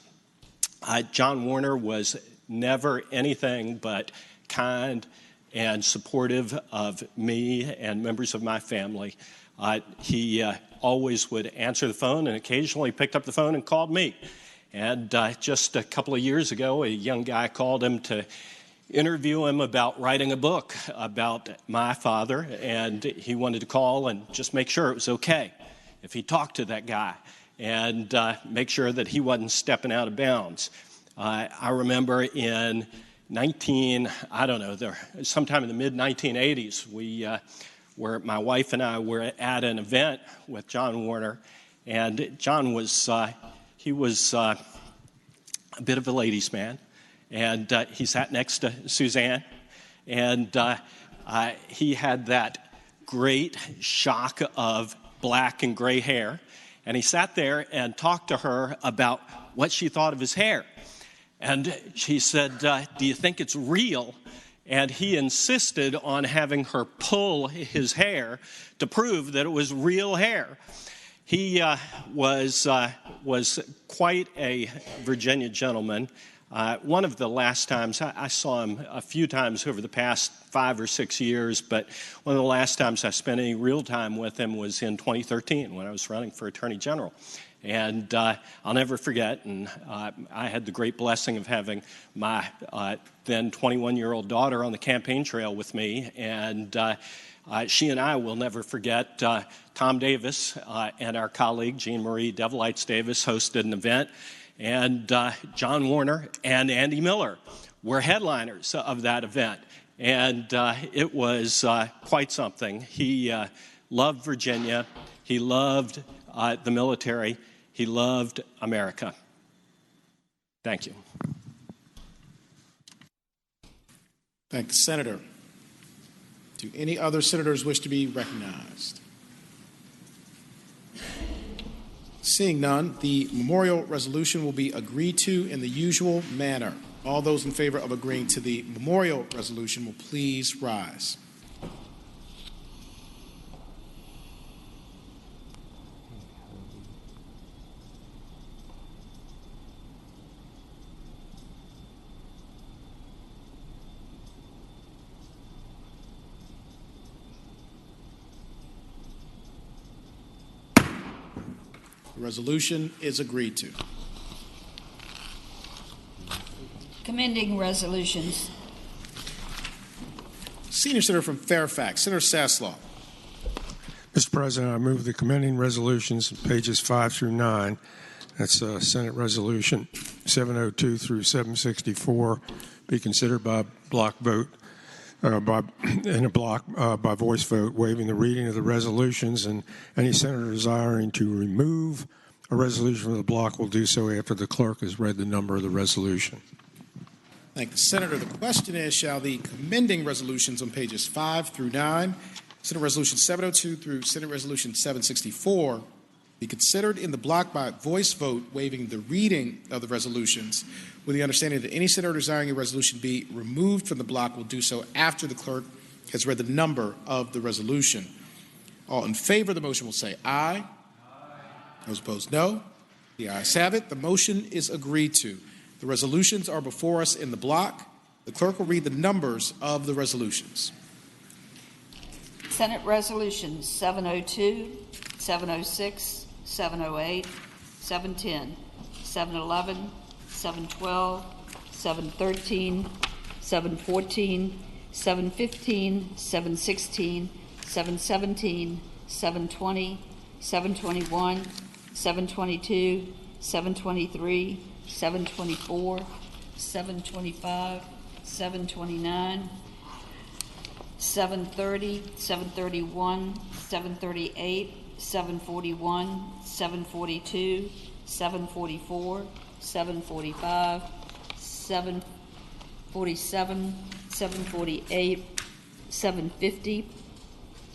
John Warner was never anything but kind and supportive of me and members of my family. He always would answer the phone and occasionally picked up the phone and called me. And just a couple of years ago, a young guy called him to interview him about writing a book about my father, and he wanted to call and just make sure it was okay if he talked to that guy and make sure that he wasn't stepping out of bounds. I remember in sometime in the mid-1980s, my wife and I were at an event with John Warner, and John was, he was a bit of a ladies' man. And he sat next to Suzanne, and he had that great shock of black and gray hair. And he sat there and talked to her about what she thought of his hair. And she said, do you think it's real? And he insisted on having her pull his hair to prove that it was real hair. He was quite a Virginia gentleman. One of the last times, I saw him a few times over the past 5 or 6 years, but one of the last times I spent any real time with him was in 2013 when I was running for Attorney General. And I'll never forget, and I had the great blessing of having my then 21-year-old daughter on the campaign trail with me, and she and I will never forget Tom Davis and our colleague Jean Marie Devilites Davis hosted an event. And John Warner and Andy Miller were headliners of that event. And it was quite something. He loved Virginia. He loved the military. He loved America. Thank you. Thank you, Senator. Do any other senators wish to be recognized? Seeing none, the memorial resolution will be agreed to in the usual manner. All those in favor of agreeing to the memorial resolution will please rise. The resolution is agreed to. Commending resolutions. Senior Senator from Fairfax, Senator Saslaw. Mr. President, I move the commending resolutions, pages 5 through 9. That's Senate Resolution 702 through 764, be considered by block vote, by voice vote, waiving the reading of the resolutions, and any senator desiring to remove a resolution from the block will do so after the clerk has read the number of the resolution. Thank you, Senator. The question is, shall the commending resolutions on pages 5 through 9, Senate Resolution 702 through Senate Resolution 764, be considered in the block by voice vote, waiving the reading of the resolutions, with the understanding that any senator desiring a resolution be removed from the block will do so after the clerk has read the number of the resolution. All in favor of the motion will say aye. Those opposed, no. The ayes have it. The motion is agreed to. The resolutions are before us in the block. The clerk will read the numbers of the resolutions. Senate Resolutions 702, 706, 708, 710, 711, 712, 713, 714, 715, 716, 717, 720, 721, 722, 723, 724, 725, 729, 730, 731, 738, 741, 742, 744, 745, 747, 748, 750,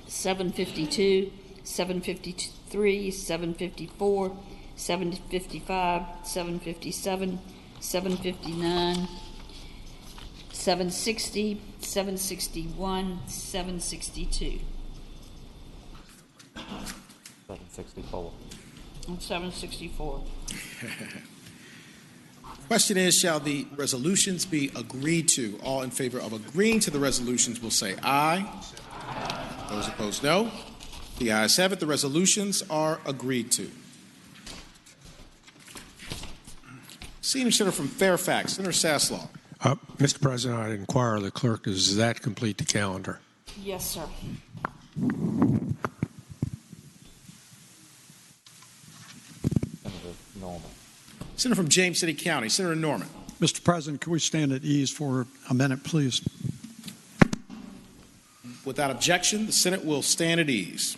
752, 753, 754, 755, 757, 759, 760, 761, 762. 764. And 764. Question is, shall the resolutions be agreed to? All in favor of agreeing to the resolutions will say aye. Those opposed, no. The ayes have it. The resolutions are agreed to. Senior Senator from Fairfax, Senator Saslaw. Mr. President, I'd inquire of the clerk, does that complete the calendar? Yes, sir. Senator Norman. Senator from James City County, Senator Norman. Mr. President, can we stand at ease for a minute, please? Without objection, the Senate will stand at ease.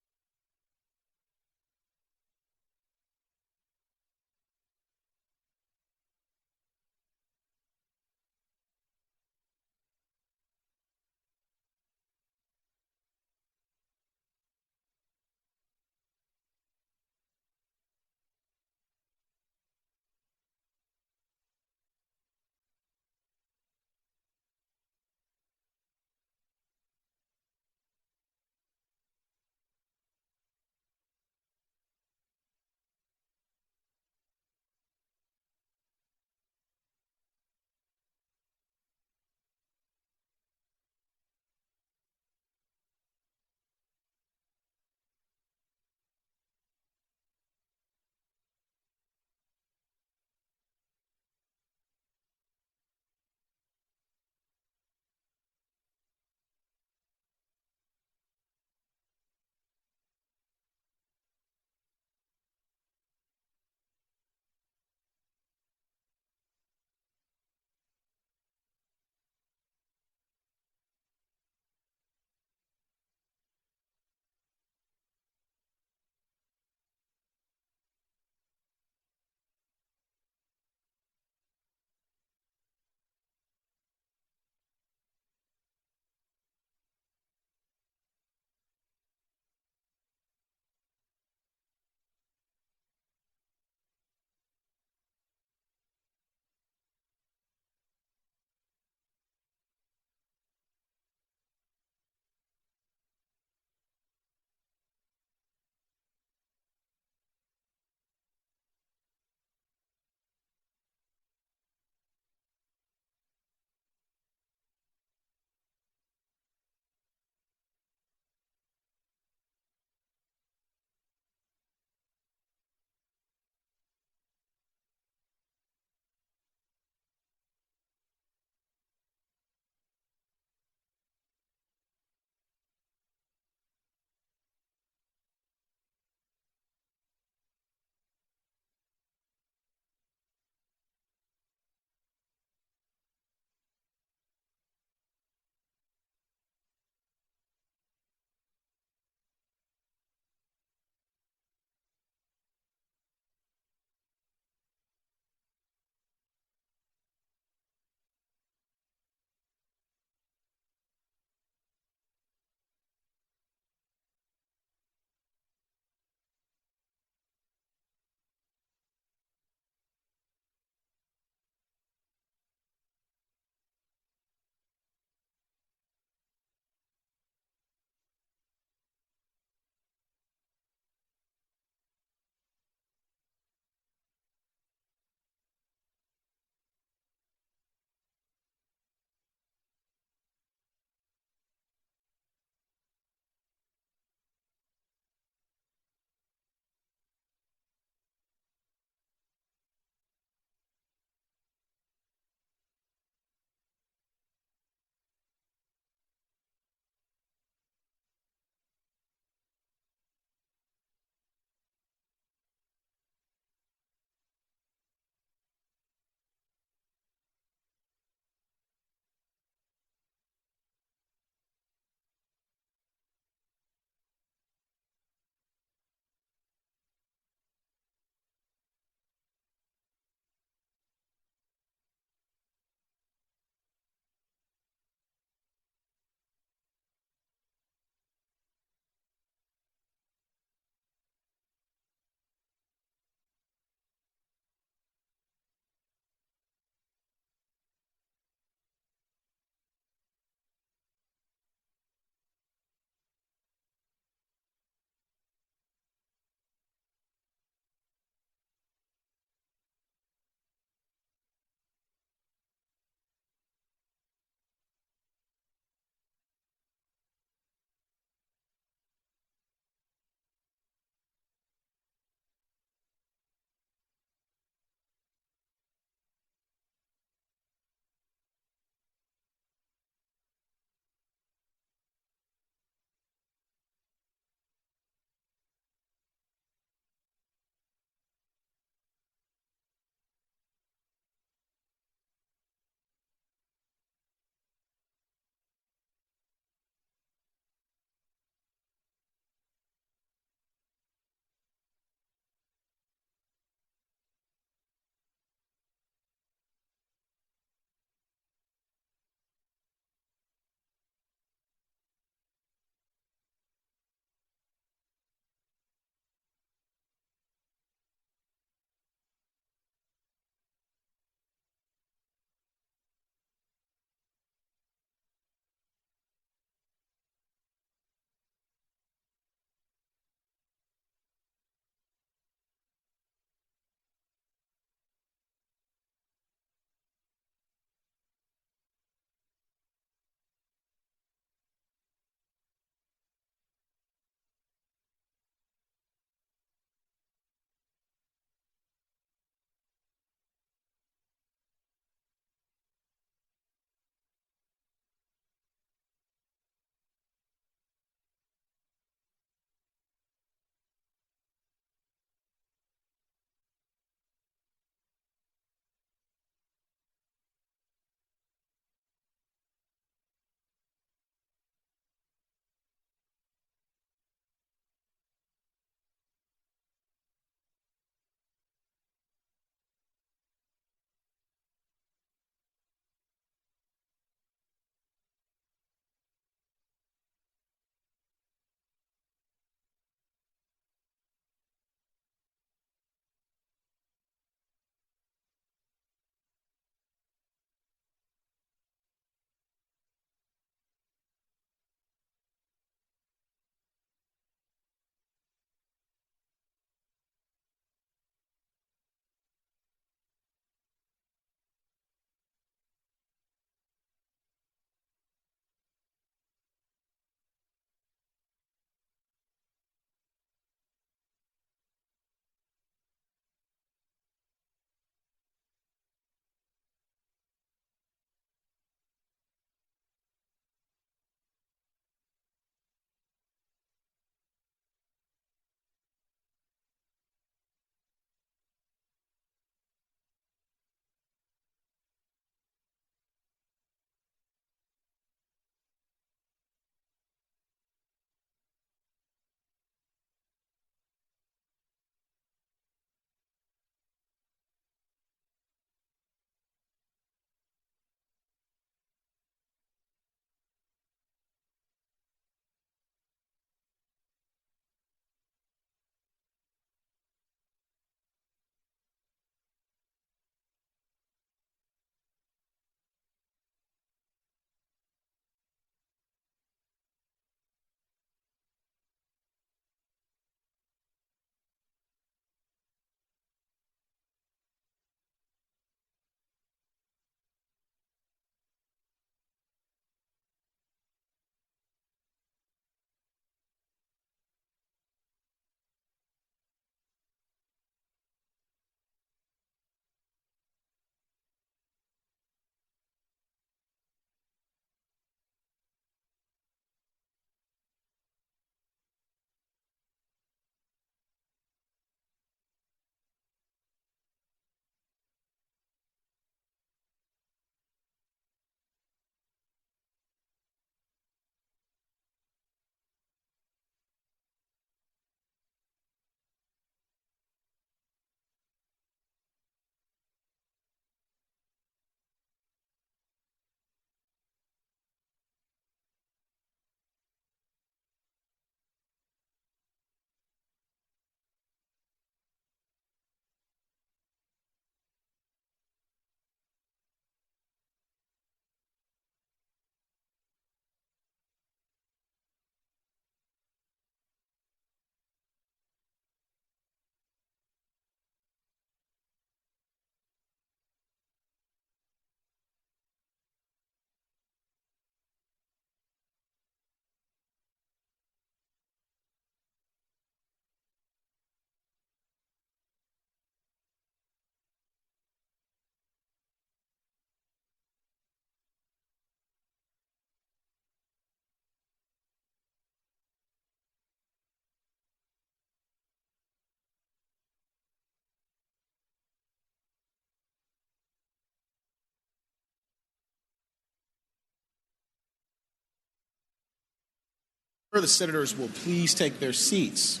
The senators will please take their seats.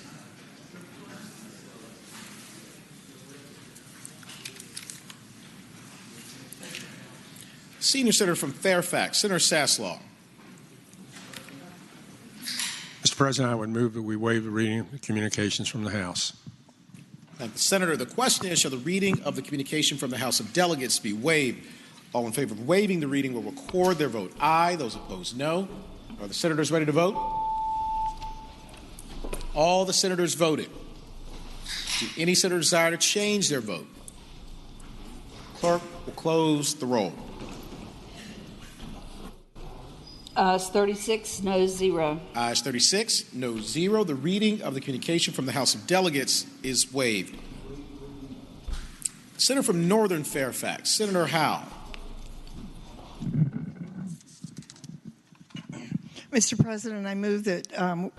Senior Senator from Fairfax, Senator Saslaw. Mr. President, I would move that we waive the reading of the communications from the House. Thank the Senator. The question is, shall the reading of the communication from the House of Delegates be waived? All in favor of waiving the reading will record their vote aye. Those opposed, no. Are the senators ready to vote? All the senators voted. Do any senator desire to change their vote? Clerk will close the roll. Ayes 36, no 0. Ayes 36, no 0. The reading of the communication from the House of Delegates is waived. Senator from Northern Fairfax, Senator Howe. Mr. President, I move that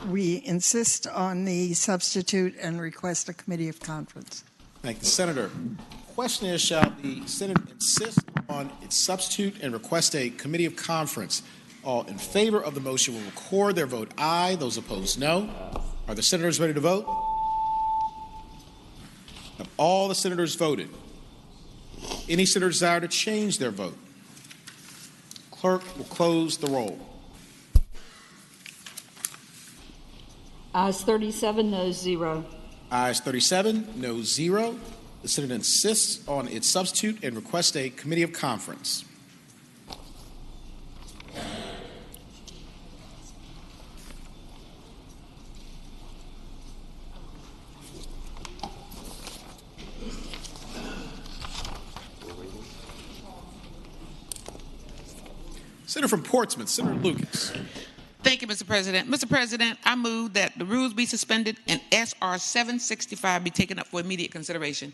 we insist on the substitute and request a committee of conference. Thank the Senator. Question is, shall the Senate insist on its substitute and request a committee of conference? All in favor of the motion will record their vote aye. Those opposed, no. Are the senators ready to vote? Have all the senators voted? Any senator desire to change their vote? Clerk will close the roll. Ayes 37, no 0. Ayes 37, no 0. The Senate insists on its substitute and requests a committee of conference. Senator from Portsmouth, Senator Lucas. Thank you, Mr. President. Mr. President, I move that the rules be suspended and SR 765 be taken up for immediate consideration.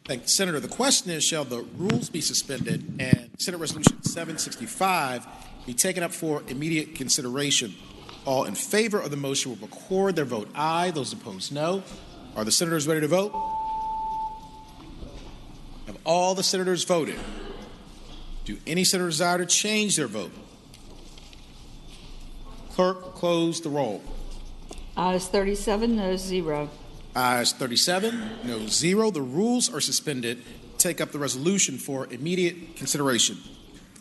Thank the Senator. The question is, shall the rules be suspended and Senate Resolution 765 be taken up for immediate consideration? All in favor of the motion will record their vote aye. Those opposed, no. Are the senators ready to vote? Have all the senators voted? Do any senator desire to change their vote? Clerk, close the roll. Ayes 37, no 0. Ayes 37, no 0. The rules are suspended. Take up the resolution for immediate consideration.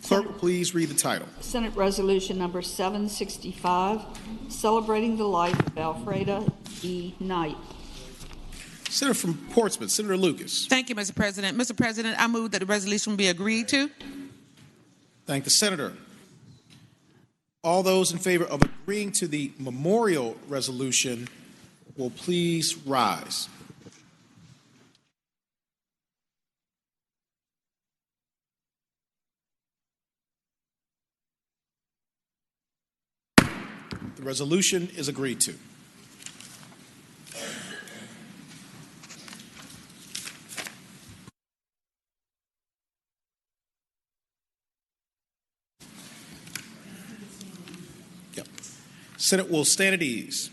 Clerk, please read the title. Senate Resolution number 765, celebrating the life of Alfreda E. Knight. Senator from Portsmouth, Senator Lucas. Thank you, Mr. President. Mr. President, I move that the resolution be agreed to. Thank the Senator. All those in favor of agreeing to the memorial resolution will please rise. The resolution is agreed to. Senate will stand at ease.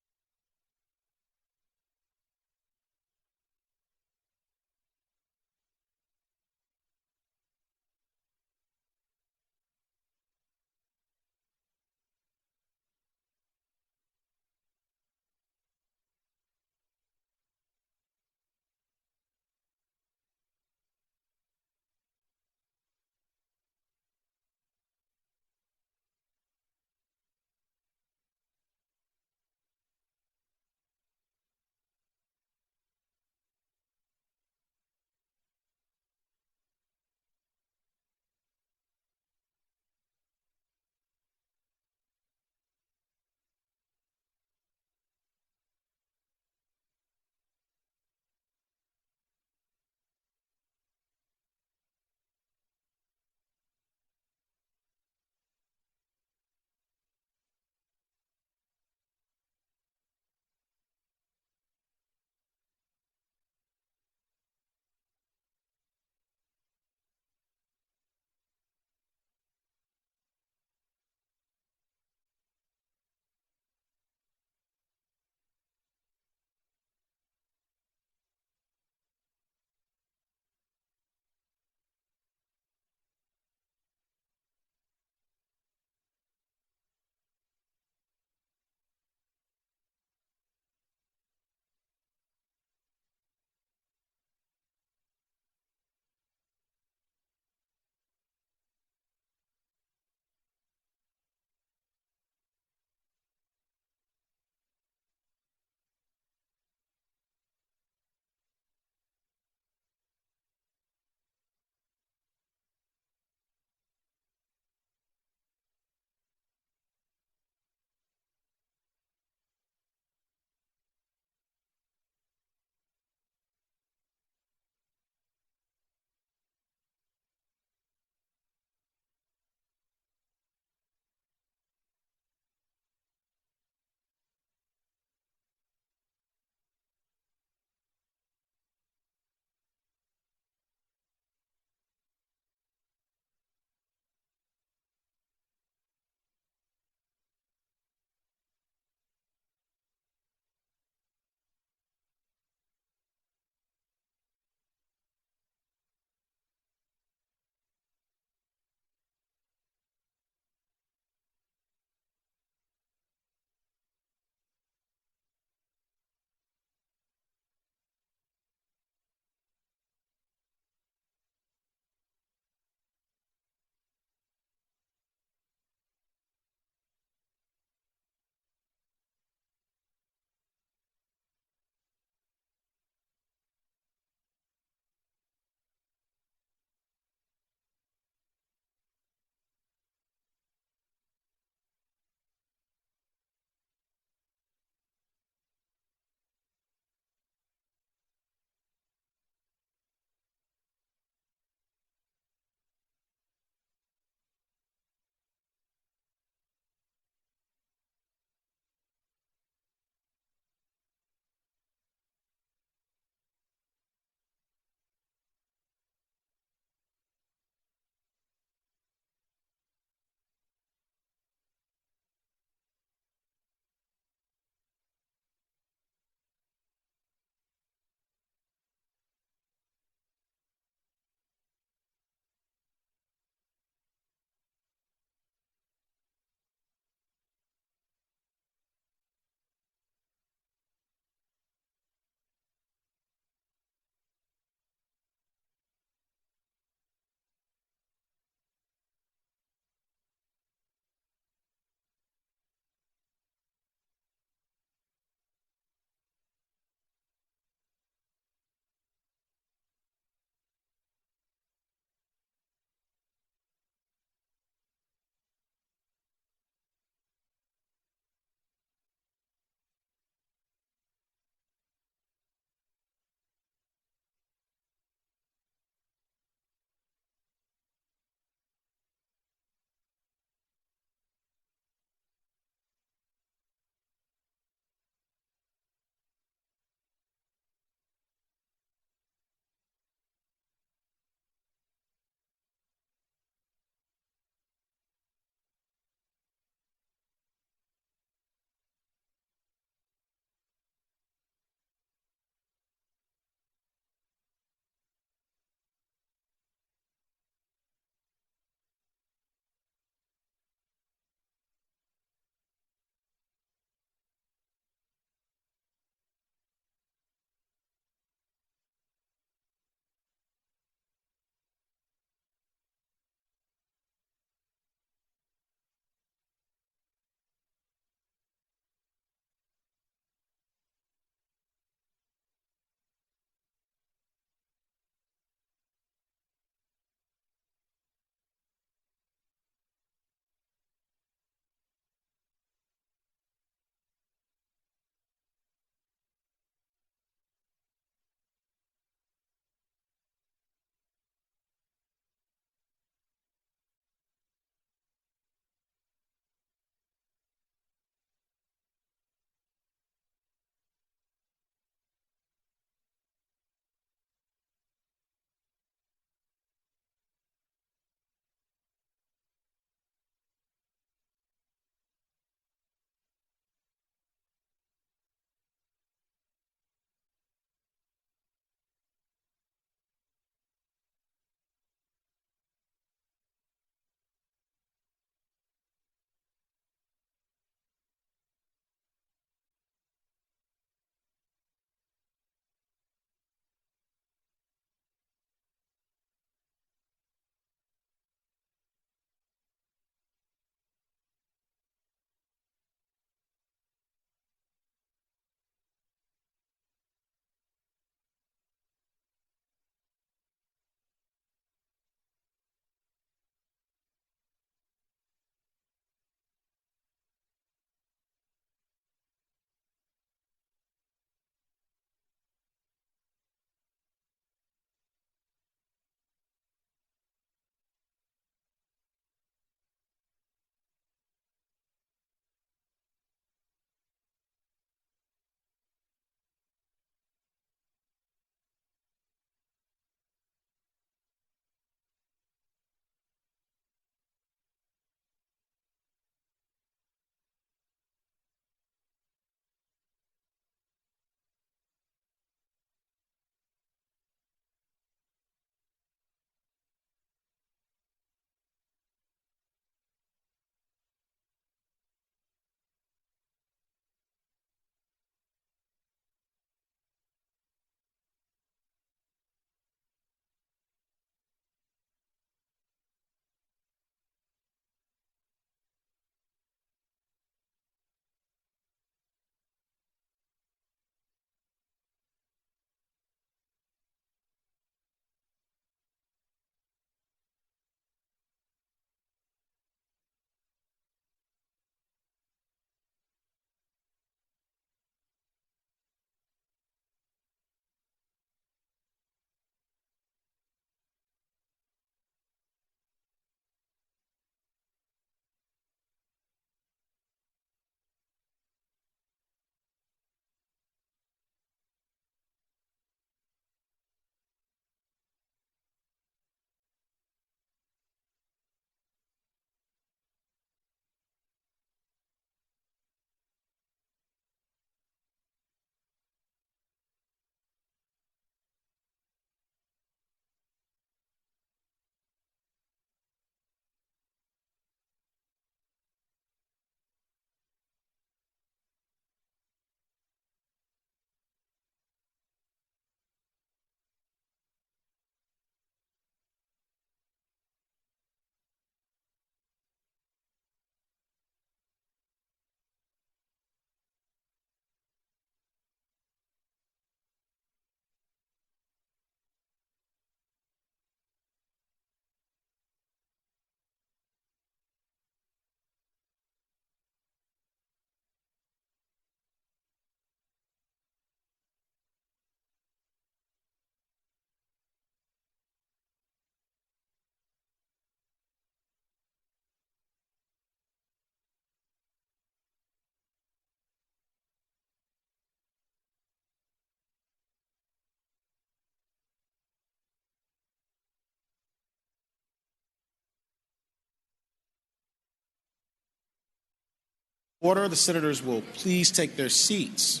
Order, the senators will please take their seats.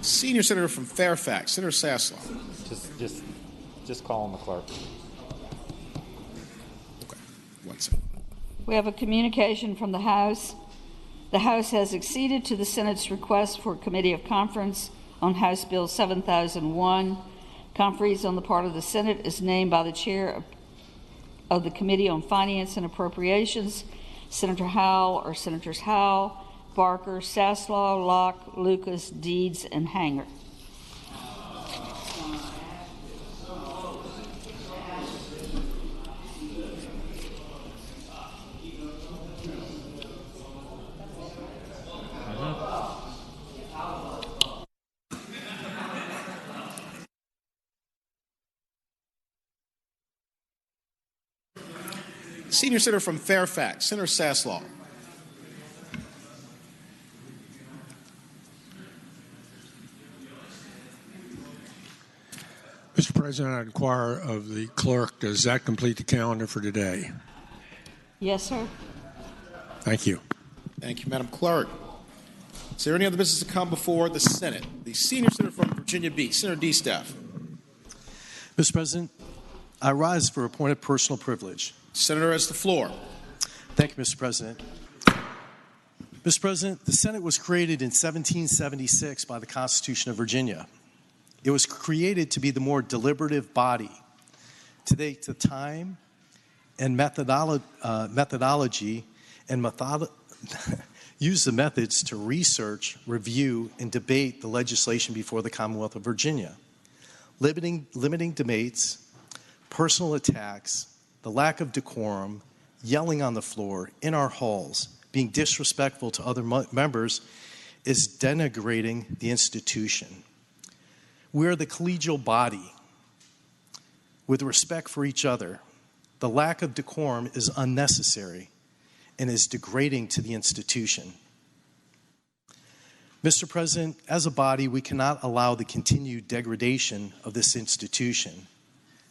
Senior Senator from Fairfax, Senator Sasslaw. Just call on the clerk. Okay, 1 second. We have a communication from the House. The House has acceded to the Senate's request for a committee of conference on House Bill 7001. Conference on the part of the Senate is named by the chair of the Committee on Finance and Appropriations, Senator Howell or Senators Howell, Barker, Sasslaw, Locke, Lucas, Deeds, and Hanger. Senior Senator from Fairfax, Senator Sasslaw. Mr. President, I inquire of the clerk, does that complete the calendar for today? Yes, sir. Thank you. Thank you, Madam Clerk. Is there any other business to come before the Senate? The Senior Senator from Virginia Beach, Senator D-Staff. Mr. President, I rise for appointed personal privilege. Senator has the floor. Thank you, Mr. President. Mr. President, the Senate was created in 1776 by the Constitution of Virginia. It was created to be the more deliberative body, to take the time and methodology and use the methods to research, review, and debate the legislation before the Commonwealth of Virginia, limiting debates, personal attacks, the lack of decorum, yelling on the floor, in our halls, being disrespectful to other members is denigrating the institution. We are the collegial body with respect for each other. The lack of decorum is unnecessary and is degrading to the institution. Mr. President, as a body, we cannot allow the continued degradation of this institution,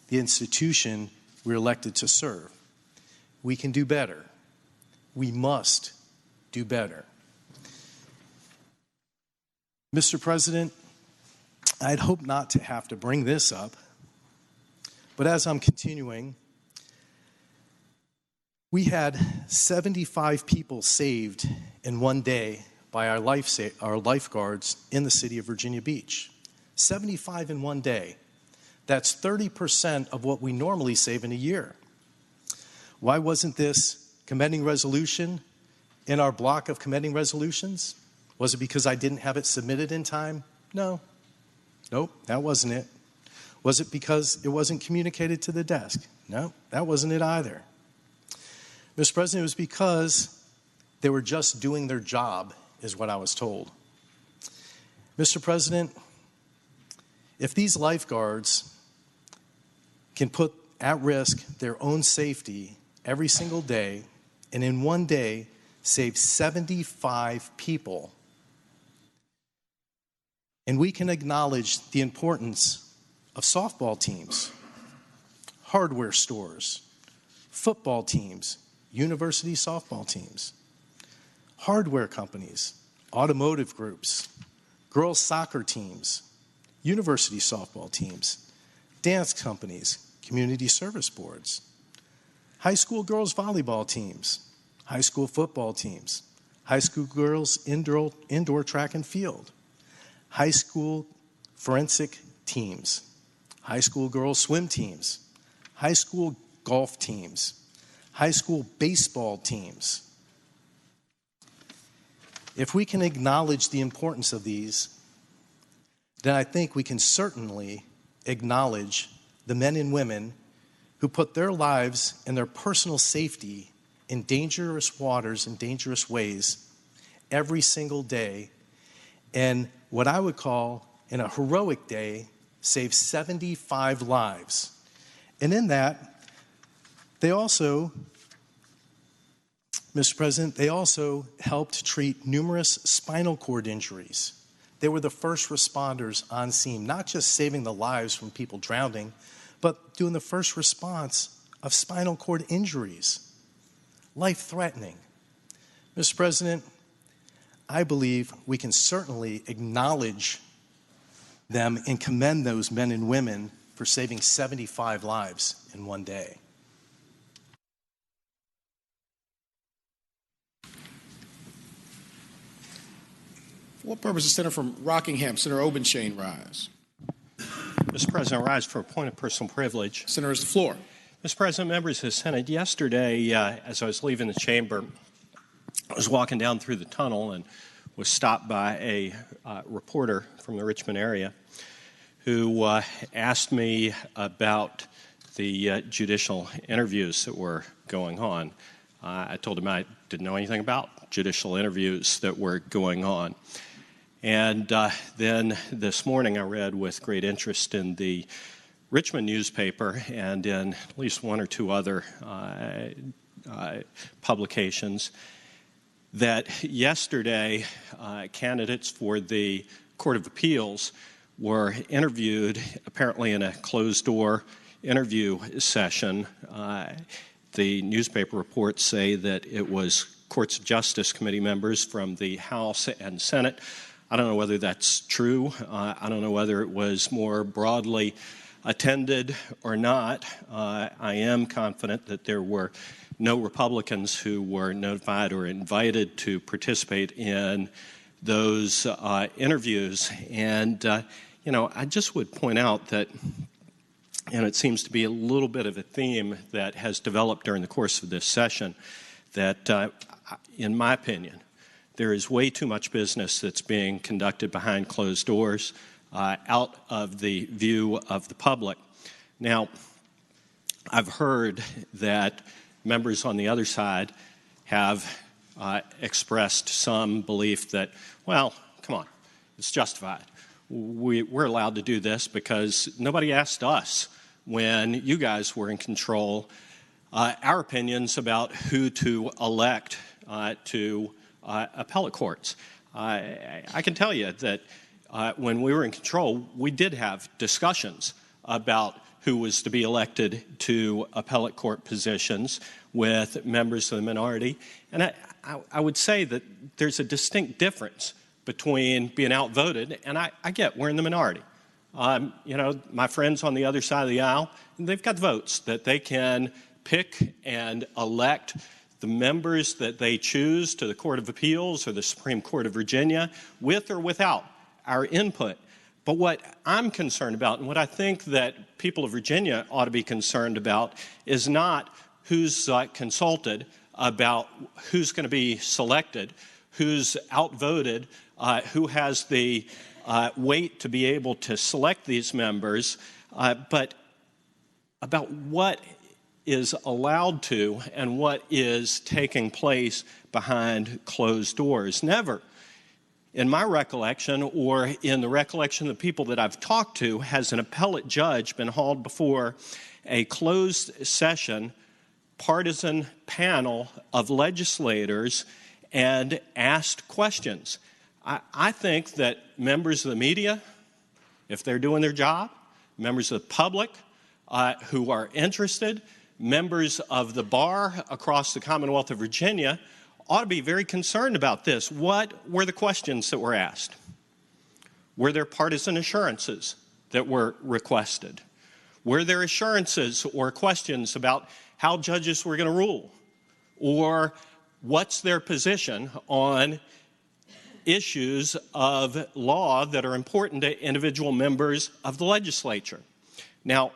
the institution we're elected to serve. We can do better. We must do better. Mr. President, I'd hope not to have to bring this up, but as I'm continuing, we had 75 people saved in one day by our lifeguards in the city of Virginia Beach. 75 in one day. That's 30% of what we normally save in a year. Why wasn't this commending resolution in our block of commending resolutions? Was it because I didn't have it submitted in time? No. Nope, that wasn't it. Was it because it wasn't communicated to the desk? No, that wasn't it either. Mr. President, it was because they were just doing their job, is what I was told. Mr. President, if these lifeguards can put at risk their own safety every single day, and in one day save 75 people, and we can acknowledge the importance of softball teams, hardware stores, football teams, university softball teams, hardware companies, automotive groups, girls soccer teams, university softball teams, dance companies, community service boards, high school girls volleyball teams, high school football teams, high school girls indoor track and field, high school forensic teams, high school girls swim teams, high school golf teams, high school baseball teams. If we can acknowledge the importance of these, then I think we can certainly acknowledge the men and women who put their lives and their personal safety in dangerous waters and dangerous ways every single day, and what I would call, in a heroic day, save 75 lives. And in that, they also, Mr. President, they also helped treat numerous spinal cord injuries. They were the first responders on scene, not just saving the lives from people drowning, but doing the first response of spinal cord injuries, life-threatening. Mr. President, I believe we can certainly acknowledge them and commend those men and women for saving 75 lives in one day. For what purpose does Senator from Rockingham, Senator Obenshain, rise? Mr. President, I rise for a point of personal privilege. Senator, has the floor. Mr. President, members of the Senate, yesterday, as I was leaving the chamber, I was walking down through the tunnel and was stopped by a reporter from the Richmond area who asked me about the judicial interviews that were going on. I told him I didn't know anything about judicial interviews that were going on. And then this morning I read with great interest in the Richmond newspaper and in at least one or two other publications that yesterday candidates for the Court of Appeals were interviewed apparently in a closed-door interview session. The newspaper reports say that it was Courts of Justice Committee members from the House and Senate. I don't know whether that's true. I don't know whether it was more broadly attended or not. I am confident that there were no Republicans who were notified or invited to participate in those interviews. And, I just would point out that, and it seems to be a little bit of a theme that has developed during the course of this session, that, in my opinion, there is way too much business that's being conducted behind closed doors, out of the view of the public. Now, I've heard that members on the other side have expressed some belief that, well, come on, it's justified. We're allowed to do this because nobody asked us when you guys were in control our opinions about who to elect to appellate courts. I can tell you that when we were in control, we did have discussions about who was to be elected to appellate court positions with members of the minority. And I would say that there's a distinct difference between being outvoted, and I get we're in the minority. My friends on the other side of the aisle, they've got votes that they can pick and elect the members that they choose to the Court of Appeals or the Supreme Court of Virginia with or without our input. But what I'm concerned about, and what I think that people of Virginia ought to be concerned about, is not who's consulted about who's going to be selected, who's outvoted, who has the weight to be able to select these members, but about what is allowed to and what is taking place behind closed doors. Never, in my recollection or in the recollection of the people that I've talked to, has an appellate judge been hauled before a closed session partisan panel of legislators and asked questions. I think that members of the media, if they're doing their job, members of the public who are interested, members of the bar across the Commonwealth of Virginia ought to be very concerned about this. What were the questions that were asked? Were there partisan assurances that were requested? Were there assurances or questions about how judges were going to rule? Or what's their position on issues of law that are important to individual members of the legislature? Now,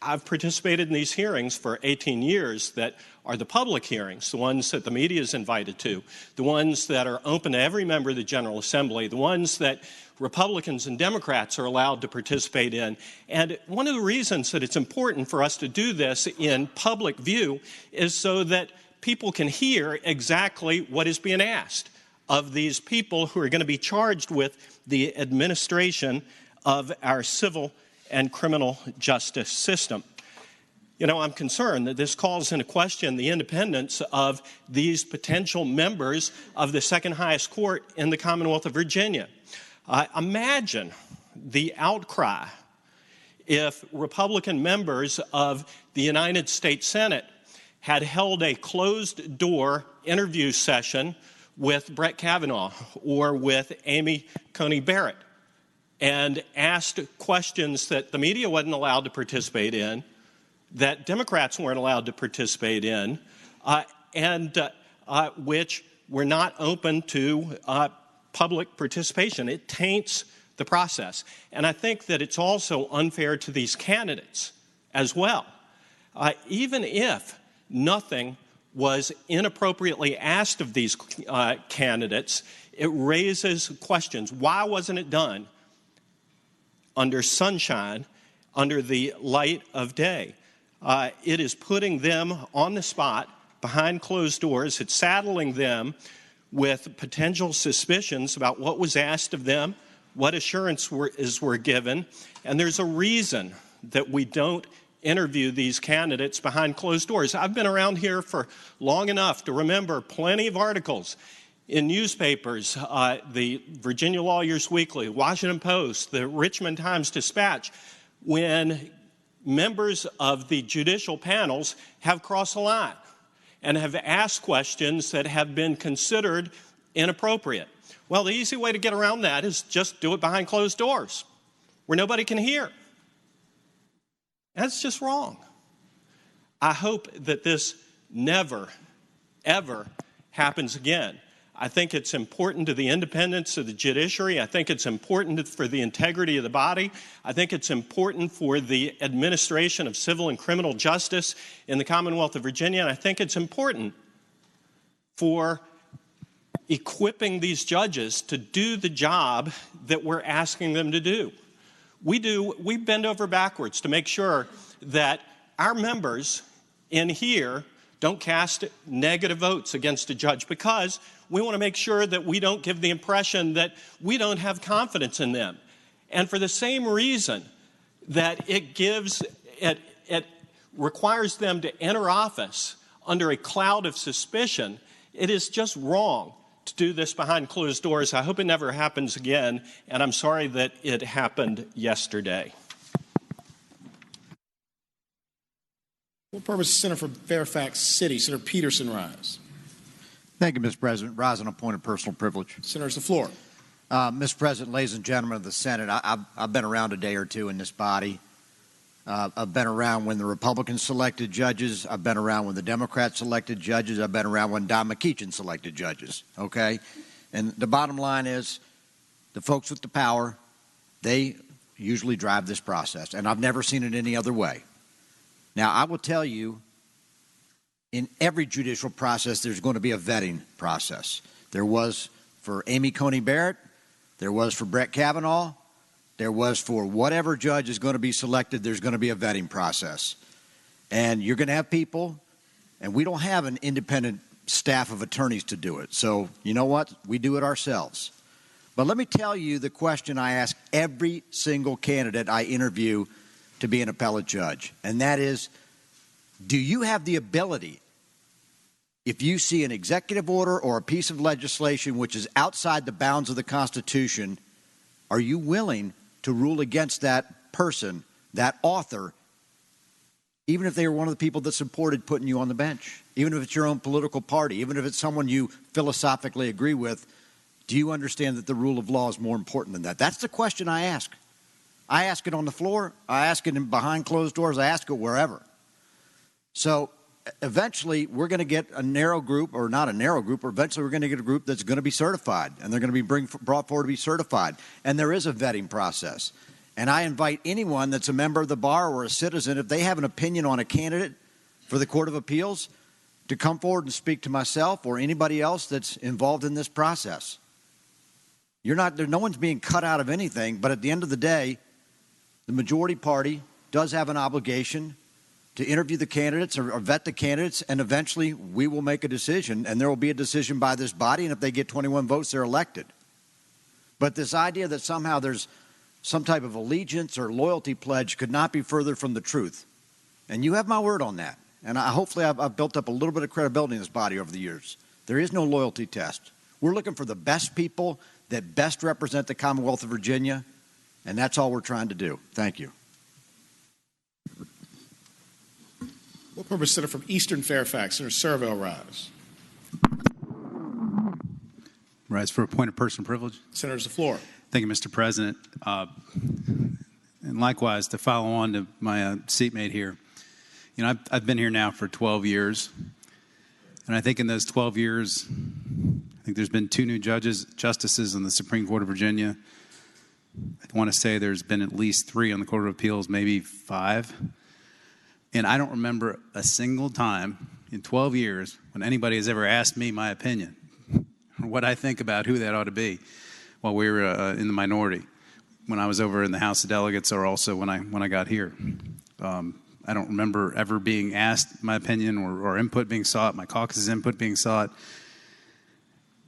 I've participated in these hearings for 18 years that are the public hearings, the ones that the media is invited to, the ones that are open to every member of the General Assembly, the ones that Republicans and Democrats are allowed to participate in. And one of the reasons that it's important for us to do this in public view is so that people can hear exactly what is being asked of these people who are going to be charged with the administration of our civil and criminal justice system. I'm concerned that this calls into question the independence of these potential members of the second highest court in the Commonwealth of Virginia. Imagine the outcry if Republican members of the United States Senate had held a closed-door interview session with Brett Kavanaugh or with Amy Coney Barrett and asked questions that the media wasn't allowed to participate in, that Democrats weren't allowed to participate in, and which were not open to public participation. It taints the process. And I think that it's also unfair to these candidates as well. Even if nothing was inappropriately asked of these candidates, it raises questions. Why wasn't it done under sunshine, under the light of day? It is putting them on the spot behind closed doors. It's saddling them with potential suspicions about what was asked of them, what assurances were given, and there's a reason that we don't interview these candidates behind closed doors. I've been around here for long enough to remember plenty of articles in newspapers, the Virginia Lawyers Weekly, Washington Post, the Richmond Times-Dispatch, when members of the judicial panels have crossed the line and have asked questions that have been considered inappropriate. Well, the easy way to get around that is just do it behind closed doors where nobody can hear. That's just wrong. I hope that this never, ever happens again. I think it's important to the independence of the judiciary. I think it's important for the integrity of the body. I think it's important for the administration of civil and criminal justice in the Commonwealth of Virginia. And I think it's important for equipping these judges to do the job that we're asking them to do. We bend over backwards to make sure that our members in here don't cast negative votes against a judge, because we want to make sure that we don't give the impression that we don't have confidence in them. And for the same reason that it requires them to enter office under a cloud of suspicion, it is just wrong to do this behind closed doors. I hope it never happens again, and I'm sorry that it happened yesterday. What purpose is Senator for Fairfax City? Senator Peterson rise. Thank you, Mr. President. Rise on a point of personal privilege. Senator's the floor. Mr. President, ladies and gentlemen of the Senate, I've been around a day or two in this body. I've been around when the Republicans selected judges. I've been around when the Democrats selected judges. I've been around when Don McEachin selected judges, okay? And the bottom line is the folks with the power, they usually drive this process, and I've never seen it any other way. Now, I will tell you, in every judicial process, there's going to be a vetting process. There was for Amy Coney Barrett. There was for Brett Kavanaugh. There was for whatever judge is going to be selected, there's going to be a vetting process. And you're going to have people, and we don't have an independent staff of attorneys to do it. So, you know what? We do it ourselves. But let me tell you the question I ask every single candidate I interview to be an appellate judge, and that is, do you have the ability, if you see an executive order or a piece of legislation which is outside the bounds of the Constitution, are you willing to rule against that person, that author, even if they were one of the people that supported putting you on the bench, even if it's your own political party, even if it's someone you philosophically agree with? Do you understand that the rule of law is more important than that? That's the question I ask. I ask it on the floor. I ask it behind closed doors. I ask it wherever. So eventually we're going to get a narrow group, or not a narrow group, or eventually we're going to get a group that's going to be certified, and they're going to be brought forward to be certified. And there is a vetting process. And I invite anyone that's a member of the bar or a citizen, if they have an opinion on a candidate for the Court of Appeals, to come forward and speak to myself or anybody else that's involved in this process. No one's being cut out of anything, but at the end of the day, the majority party does have an obligation to interview the candidates or vet the candidates, and eventually we will make a decision, and there will be a decision by this body, and if they get 21 votes, they're elected. But this idea that somehow there's some type of allegiance or loyalty pledge could not be further from the truth. And you have my word on that. And hopefully I've built up a little bit of credibility in this body over the years. There is no loyalty test. We're looking for the best people that best represent the Commonwealth of Virginia, and that's all we're trying to do. Thank you. What member senator from Eastern Fairfax, Senator Serville, rise? Rise for a point of personal privilege. Senator's the floor. Thank you, Mr. President. And likewise, to follow on to my seatmate here, you know, I've been here now for 12 years, and I think in those 12 years, I think there's been 2 new justices on the Supreme Court of Virginia. I want to say there's been at least 3 on the Court of Appeals, maybe 5. And I don't remember a single time in 12 years when anybody has ever asked me my opinion or what I think about who that ought to be while we were in the minority, when I was over in the House of Delegates or also when I got here. I don't remember ever being asked my opinion or input being sought, my caucus's input being sought.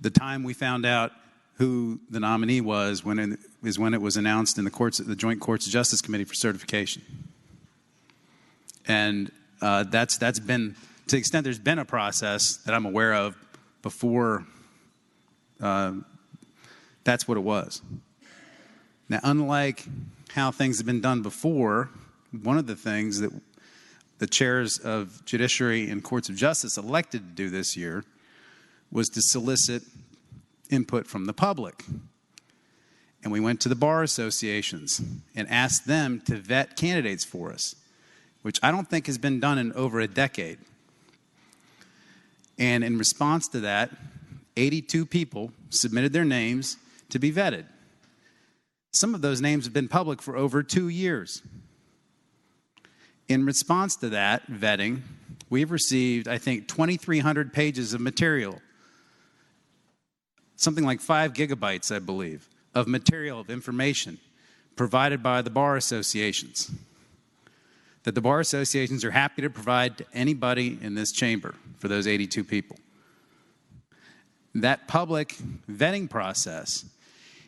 The time we found out who the nominee was when it was announced in the Joint Courts of Justice Committee for certification. And that's been, to the extent there's been a process that I'm aware of before, that's what it was. Now, unlike how things have been done before, one of the things that the chairs of Judiciary and Courts of Justice elected to do this year was to solicit input from the public. And we went to the bar associations and asked them to vet candidates for us, which I don't think has been done in over a decade. And in response to that, 82 people submitted their names to be vetted. Some of those names have been public for over 2 years. In response to that vetting, we've received, I think, 2,300 pages of material, something like 5 gigabytes, I believe, of material, of information provided by the bar associations that the bar associations are happy to provide to anybody in this chamber for those 82 people. That public vetting process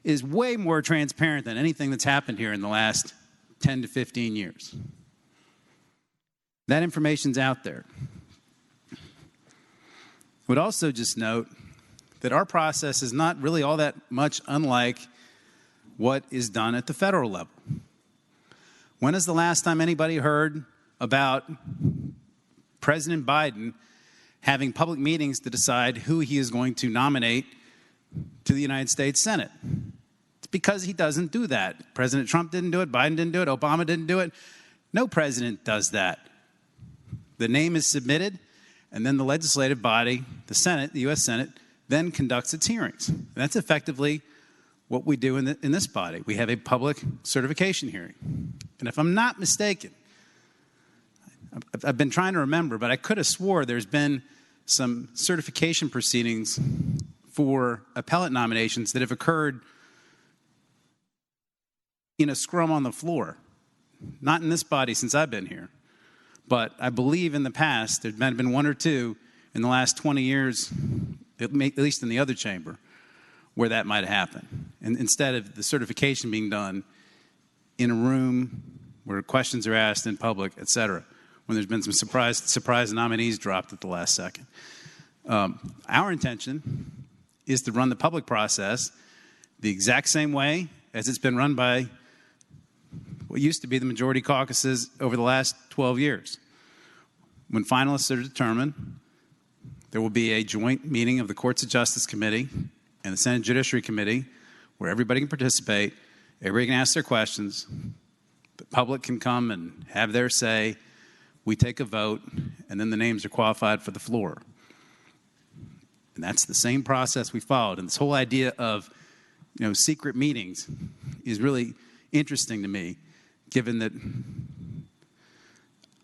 is way more transparent than anything that's happened here in the last 10 to 15 years. That information's out there. I would also just note that our process is not really all that much unlike what is done at the federal level. When is the last time anybody heard about President Biden having public meetings to decide who he is going to nominate to the United States Senate? It's because he doesn't do that. President Trump didn't do it, Biden didn't do it, Obama didn't do it. No president does that. The name is submitted, and then the legislative body, the Senate, the U.S. Senate, then conducts its hearings. And that's effectively what we do in this body. We have a public certification hearing. And if I'm not mistaken, I've been trying to remember, but I could have swore there's been some certification proceedings for appellate nominations that have occurred in a scrum on the floor. Not in this body since I've been here, but I believe in the past there have been 1 or 2 in the last 20 years, at least in the other chamber, where that might happen. And instead of the certification being done in a room where questions are asked in public, et cetera, when there's been some surprise nominees dropped at the last second. Our intention is to run the public process the exact same way as it's been run by what used to be the majority caucuses over the last 12 years. When finalists are determined, there will be a joint meeting of the Courts of Justice Committee and the Senate Judiciary Committee where everybody can participate, everybody can ask their questions, the public can come and have their say, we take a vote, and then the names are qualified for the floor. And that's the same process we followed. And this whole idea of, secret meetings is really interesting to me, given that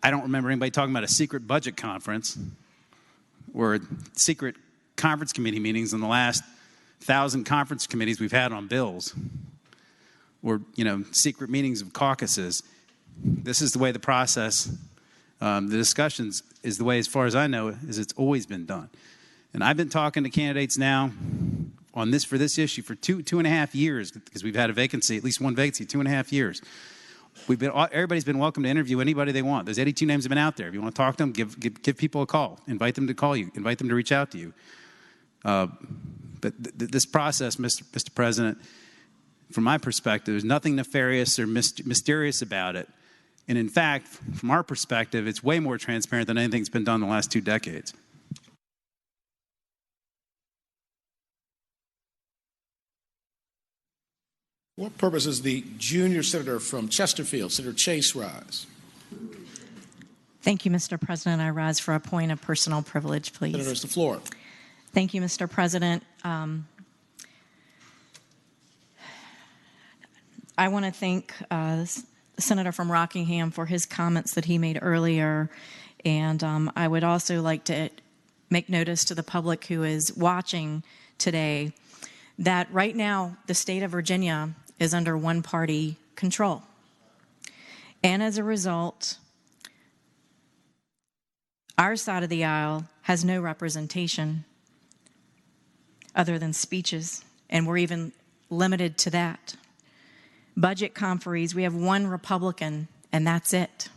I don't remember anybody talking about a secret budget conference or secret conference committee meetings in the last 1,000 conference committees we've had on bills, or secret meetings of caucuses. This is the way the process, the discussions is the way, as far as I know, is it's always been done. And I've been talking to candidates now on this for this issue for two and a half years, because we've had a vacancy, at least one vacancy, 2.5 years. Everybody's been welcome to interview anybody they want. Those 82 names have been out there. If you want to talk to them, give people a call. Invite them to call you. Invite them to reach out to you. But this process, Mr. President, from my perspective, there's nothing nefarious or mysterious about it. And in fact, from our perspective, it's way more transparent than anything that's been done in the last 2 decades. What purpose does the junior senator from Chesterfield, Senator Chase, rise? Thank you, Mr. President. I rise for a point of personal privilege, please. Senator, it's the floor. Thank you, Mr. President. I want to thank the senator from Rockingham for his comments that he made earlier. And I would also like to make notice to the public who is watching today that right now the state of Virginia is under one-party control. And as a result, our side of the aisle has no representation other than speeches, and we're even limited to that. Budget conferees, we have one Republican, and that's it.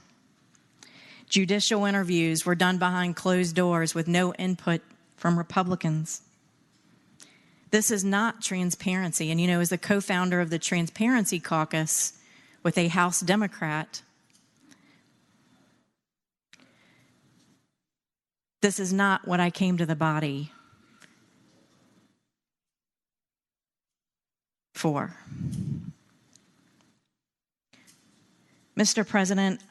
Judicial interviews were done behind closed doors with no input from Republicans. This is not transparency. And, you know, as the co-founder of the Transparency Caucus with a House Democrat, this is not what I came to the body for. Mr. President,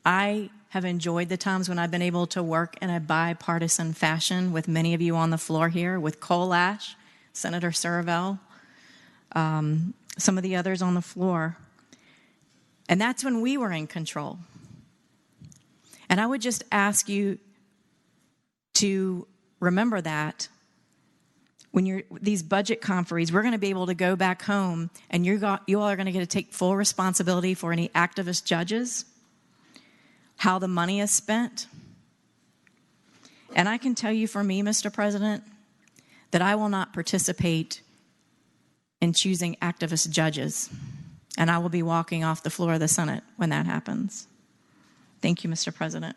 I have enjoyed the times when I've been able to work in a bipartisan fashion with many of you on the floor here, with Cole Ash, Senator Surivel, some of the others on the floor. And that's when we were in control. And I would just ask you to remember that when you're these budget conferees, we're going to be able to go back home and you all are going to get to take full responsibility for any activist judges, how the money is spent. And I can tell you for me, Mr. President, that I will not participate in choosing activist judges. And I will be walking off the floor of the Senate when that happens. Thank you, Mr. President.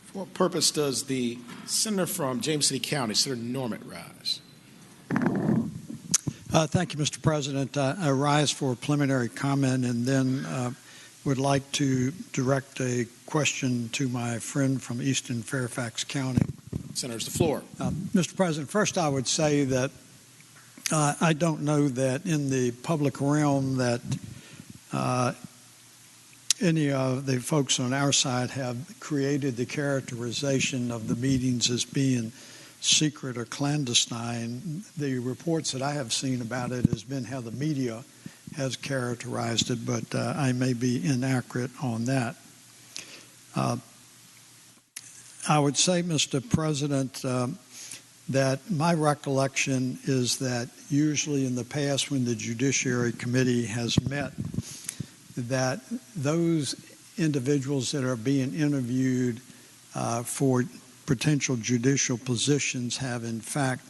For what purpose does the senator from James City County, Senator Norman, rise? Thank you, Mr. President. I rise for a preliminary comment and then would like to direct a question to my friend from Eastern Fairfax County. Senator's the floor. Mr. President, first I would say that I don't know that in the public realm that any of the folks on our side have created the characterization of the meetings as being secret or clandestine. The reports that I have seen about it has been how the media has characterized it, but I may be inaccurate on that. I would say, Mr. President, that my recollection is that usually in the past when the Judiciary Committee has met, that those individuals that are being interviewed for potential judicial positions have in fact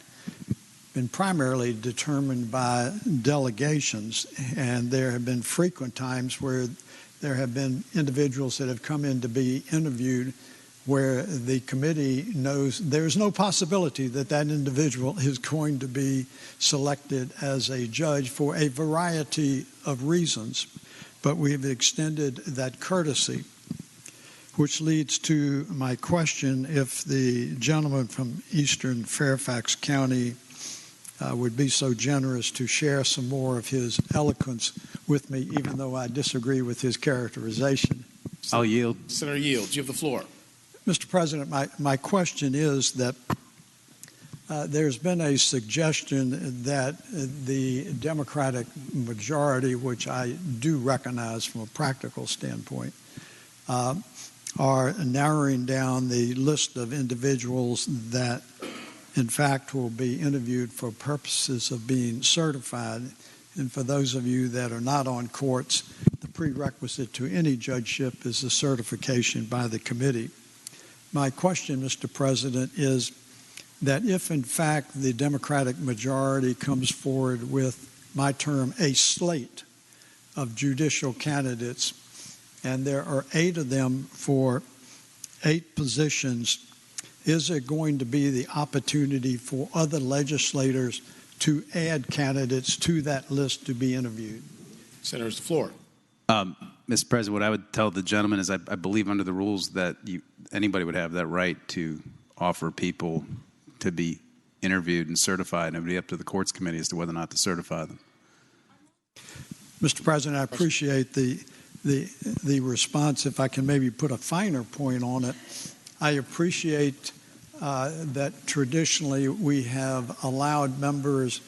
been primarily determined by delegations, and there have been frequent times where there have been individuals that have come in to be interviewed where the committee knows there's no possibility that that individual is going to be selected as a judge for a variety of reasons. But we've extended that courtesy, which leads to my question if the gentleman from Eastern Fairfax County would be so generous to share some more of his eloquence with me, even though I disagree with his characterization. I'll yield. Senator yields. You have the floor. Mr. President, my question is that there's been a suggestion that the Democratic majority, which I do recognize from a practical standpoint, are narrowing down the list of individuals that in fact will be interviewed for purposes of being certified. And for those of you that are not on courts, the prerequisite to any judgeship is the certification by the committee. My question, Mr. President, is that if in fact the Democratic majority comes forward with my term, a slate of judicial candidates, and there are 8 of them for 8 positions. Is there going to be the opportunity for other legislators to add candidates to that list to be interviewed? Senator's the floor. Mr. President, what I would tell the gentleman is I believe under the rules that anybody would have that right to offer people to be interviewed and certified, and it would be up to the courts committee as to whether or not to certify them. Mr. President, I appreciate the response. If I can maybe put a finer point on it, I appreciate that traditionally we have allowed members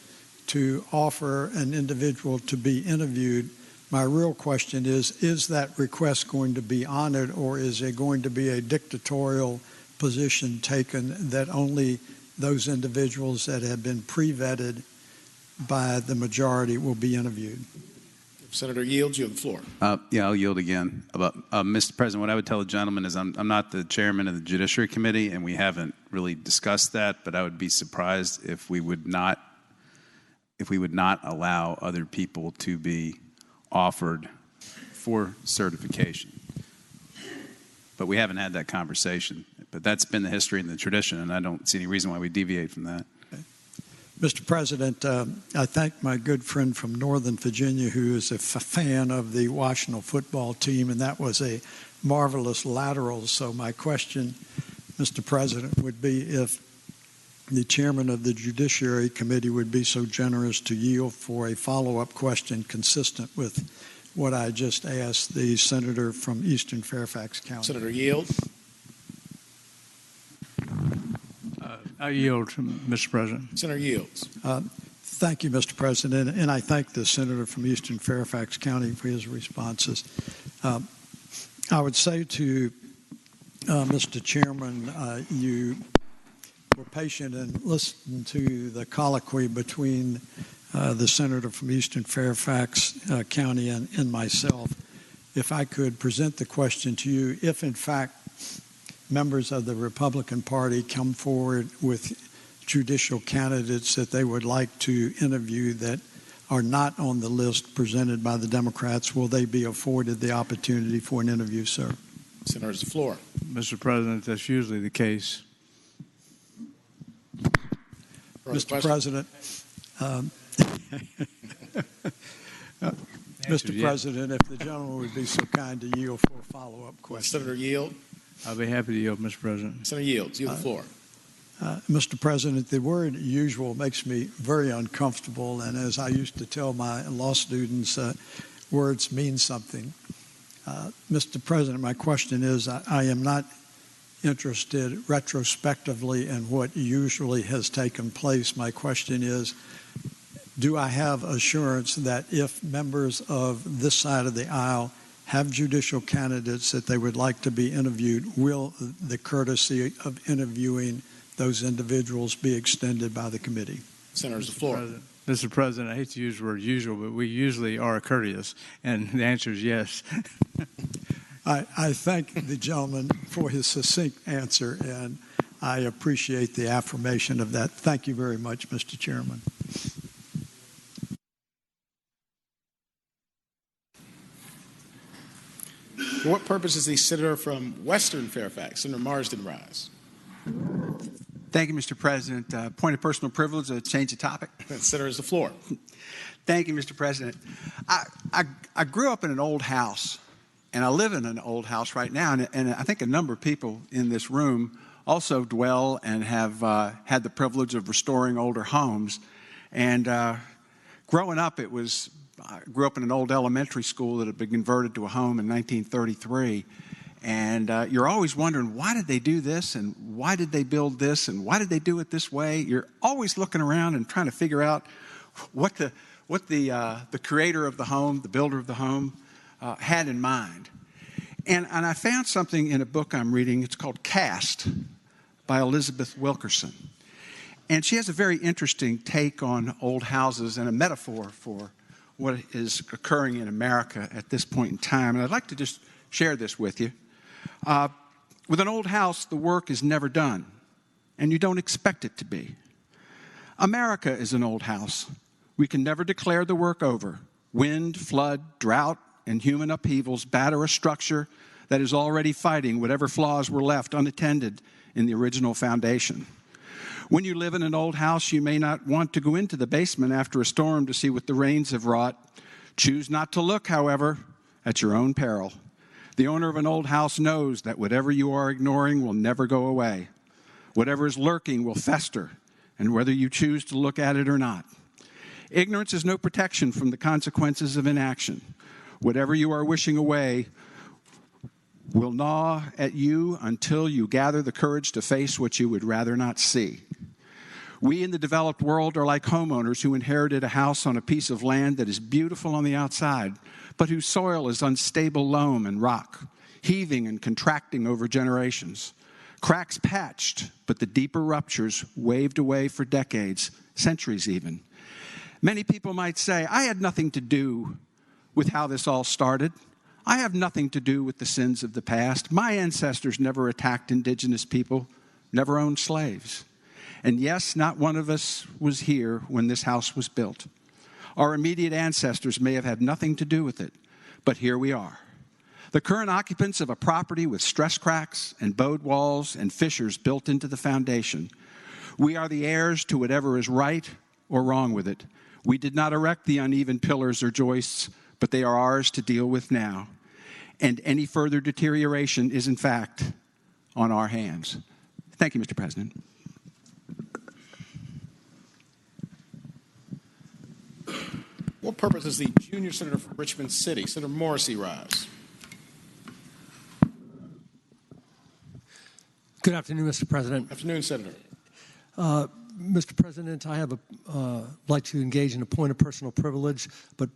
to offer an individual to be interviewed. My real question is that request going to be honored, or is there going to be a dictatorial position taken that only those individuals that have been pre-vetted by the majority will be interviewed? If Senator yields, you have the floor. Yeah, I'll yield again. Mr. President, what I would tell the gentleman is I'm not the chairman of the Judiciary Committee, and we haven't really discussed that, but I would be surprised if we would not allow other people to be offered for certification. But we haven't had that conversation. But that's been the history and the tradition, and I don't see any reason why we deviate from that. Okay. Mr. President, I thank my good friend from Northern Virginia who is a fan of the Washington football team, and that was a marvelous lateral. So my question, Mr. President, would be if the chairman of the Judiciary Committee would be so generous to yield for a follow-up question consistent with what I just asked the senator from Eastern Fairfax County. Senator yield. I yield, Mr. President. Senator yields. Thank you, Mr. President, and I thank the senator from Eastern Fairfax County for his responses. I would say to Mr. Chairman, you were patient and listened to the colloquy between the senator from Eastern Fairfax County and myself. If I could present the question to you, if in fact members of the Republican Party come forward with judicial candidates that they would like to interview that are not on the list presented by the Democrats, will they be afforded the opportunity for an interview, sir? Senator's the floor. Mr. President, that's usually the case. Mr. President, Mr. President, if the gentleman would be so kind to yield for a follow-up question. Senator yield. I'll be happy to yield, Mr. President. Senator yields. You have the floor. Mr. President, the word usual makes me very uncomfortable, and as I used to tell my law students, words mean something. Mr. President, my question is, I am not interested retrospectively in what usually has taken place. My question is, do I have assurance that if members of this side of the aisle have judicial candidates that they would like to be interviewed, will the courtesy of interviewing those individuals be extended by the committee? Senator's the floor. Mr. President, I hate to use the word usual, but we usually are courteous, and the answer is yes. I thank the gentleman for his succinct answer, and I appreciate the affirmation of that. Thank you very much, Mr. Chairman. For what purpose does the senator from Western Fairfax, Senator Marsden, rise? Thank you, Mr. President. Point of personal privilege, change the topic. Senator has the floor. Thank you, Mr. President. I grew up in an old house, and I live in an old house right now, and I think a number of people in this room also dwell and have had the privilege of restoring older homes. And growing up, I grew up in an old elementary school that had been converted to a home in 1933. And you're always wondering, why did they do this? And why did they build this? And why did they do it this way? You're always looking around and trying to figure out what the creator of the home, the builder of the home, had in mind. And I found something in a book I'm reading. It's called Cast by Elizabeth Wilkerson. And she has a very interesting take on old houses and a metaphor for what is occurring in America at this point in time. And I'd like to just share this with you. With an old house, the work is never done, and you don't expect it to be. America is an old house We can never declare the work over. Wind, flood, drought, and human upheavals batter a structure that is already fighting whatever flaws were left unattended in the original foundation. When you live in an old house, you may not want to go into the basement after a storm to see what the rains have wrought. Choose not to look, however, at your own peril. The owner of an old house knows that whatever you are ignoring will never go away. Whatever is lurking will fester, and whether you choose to look at it or not. Ignorance is no protection from the consequences of inaction. Whatever you are wishing away will gnaw at you until you gather the courage to face what you would rather not see. We in the developed world are like homeowners who inherited a house on a piece of land that is beautiful on the outside, but whose soil is unstable loam and rock, heaving and contracting over generations. Cracks patched, but the deeper ruptures waved away for decades, centuries even. Many people might say, I had nothing to do with how this all started. I have nothing to do with the sins of the past. My ancestors never attacked indigenous people, never owned slaves. And yes, not one of us was here when this house was built. Our immediate ancestors may have had nothing to do with it, but here we are. The current occupants of a property with stress cracks and bowed walls and fissures built into the foundation. We are the heirs to whatever is right or wrong with it. We did not erect the uneven pillars or joists, but they are ours to deal with now. And any further deterioration is, in fact, on our hands. Thank you, Mr. President. What purpose does the junior senator from Richmond City, Senator Morrissey, rise? Good afternoon, Mr. President. Afternoon, Senator. Mr. President, I have like to engage in a point of personal privilege, but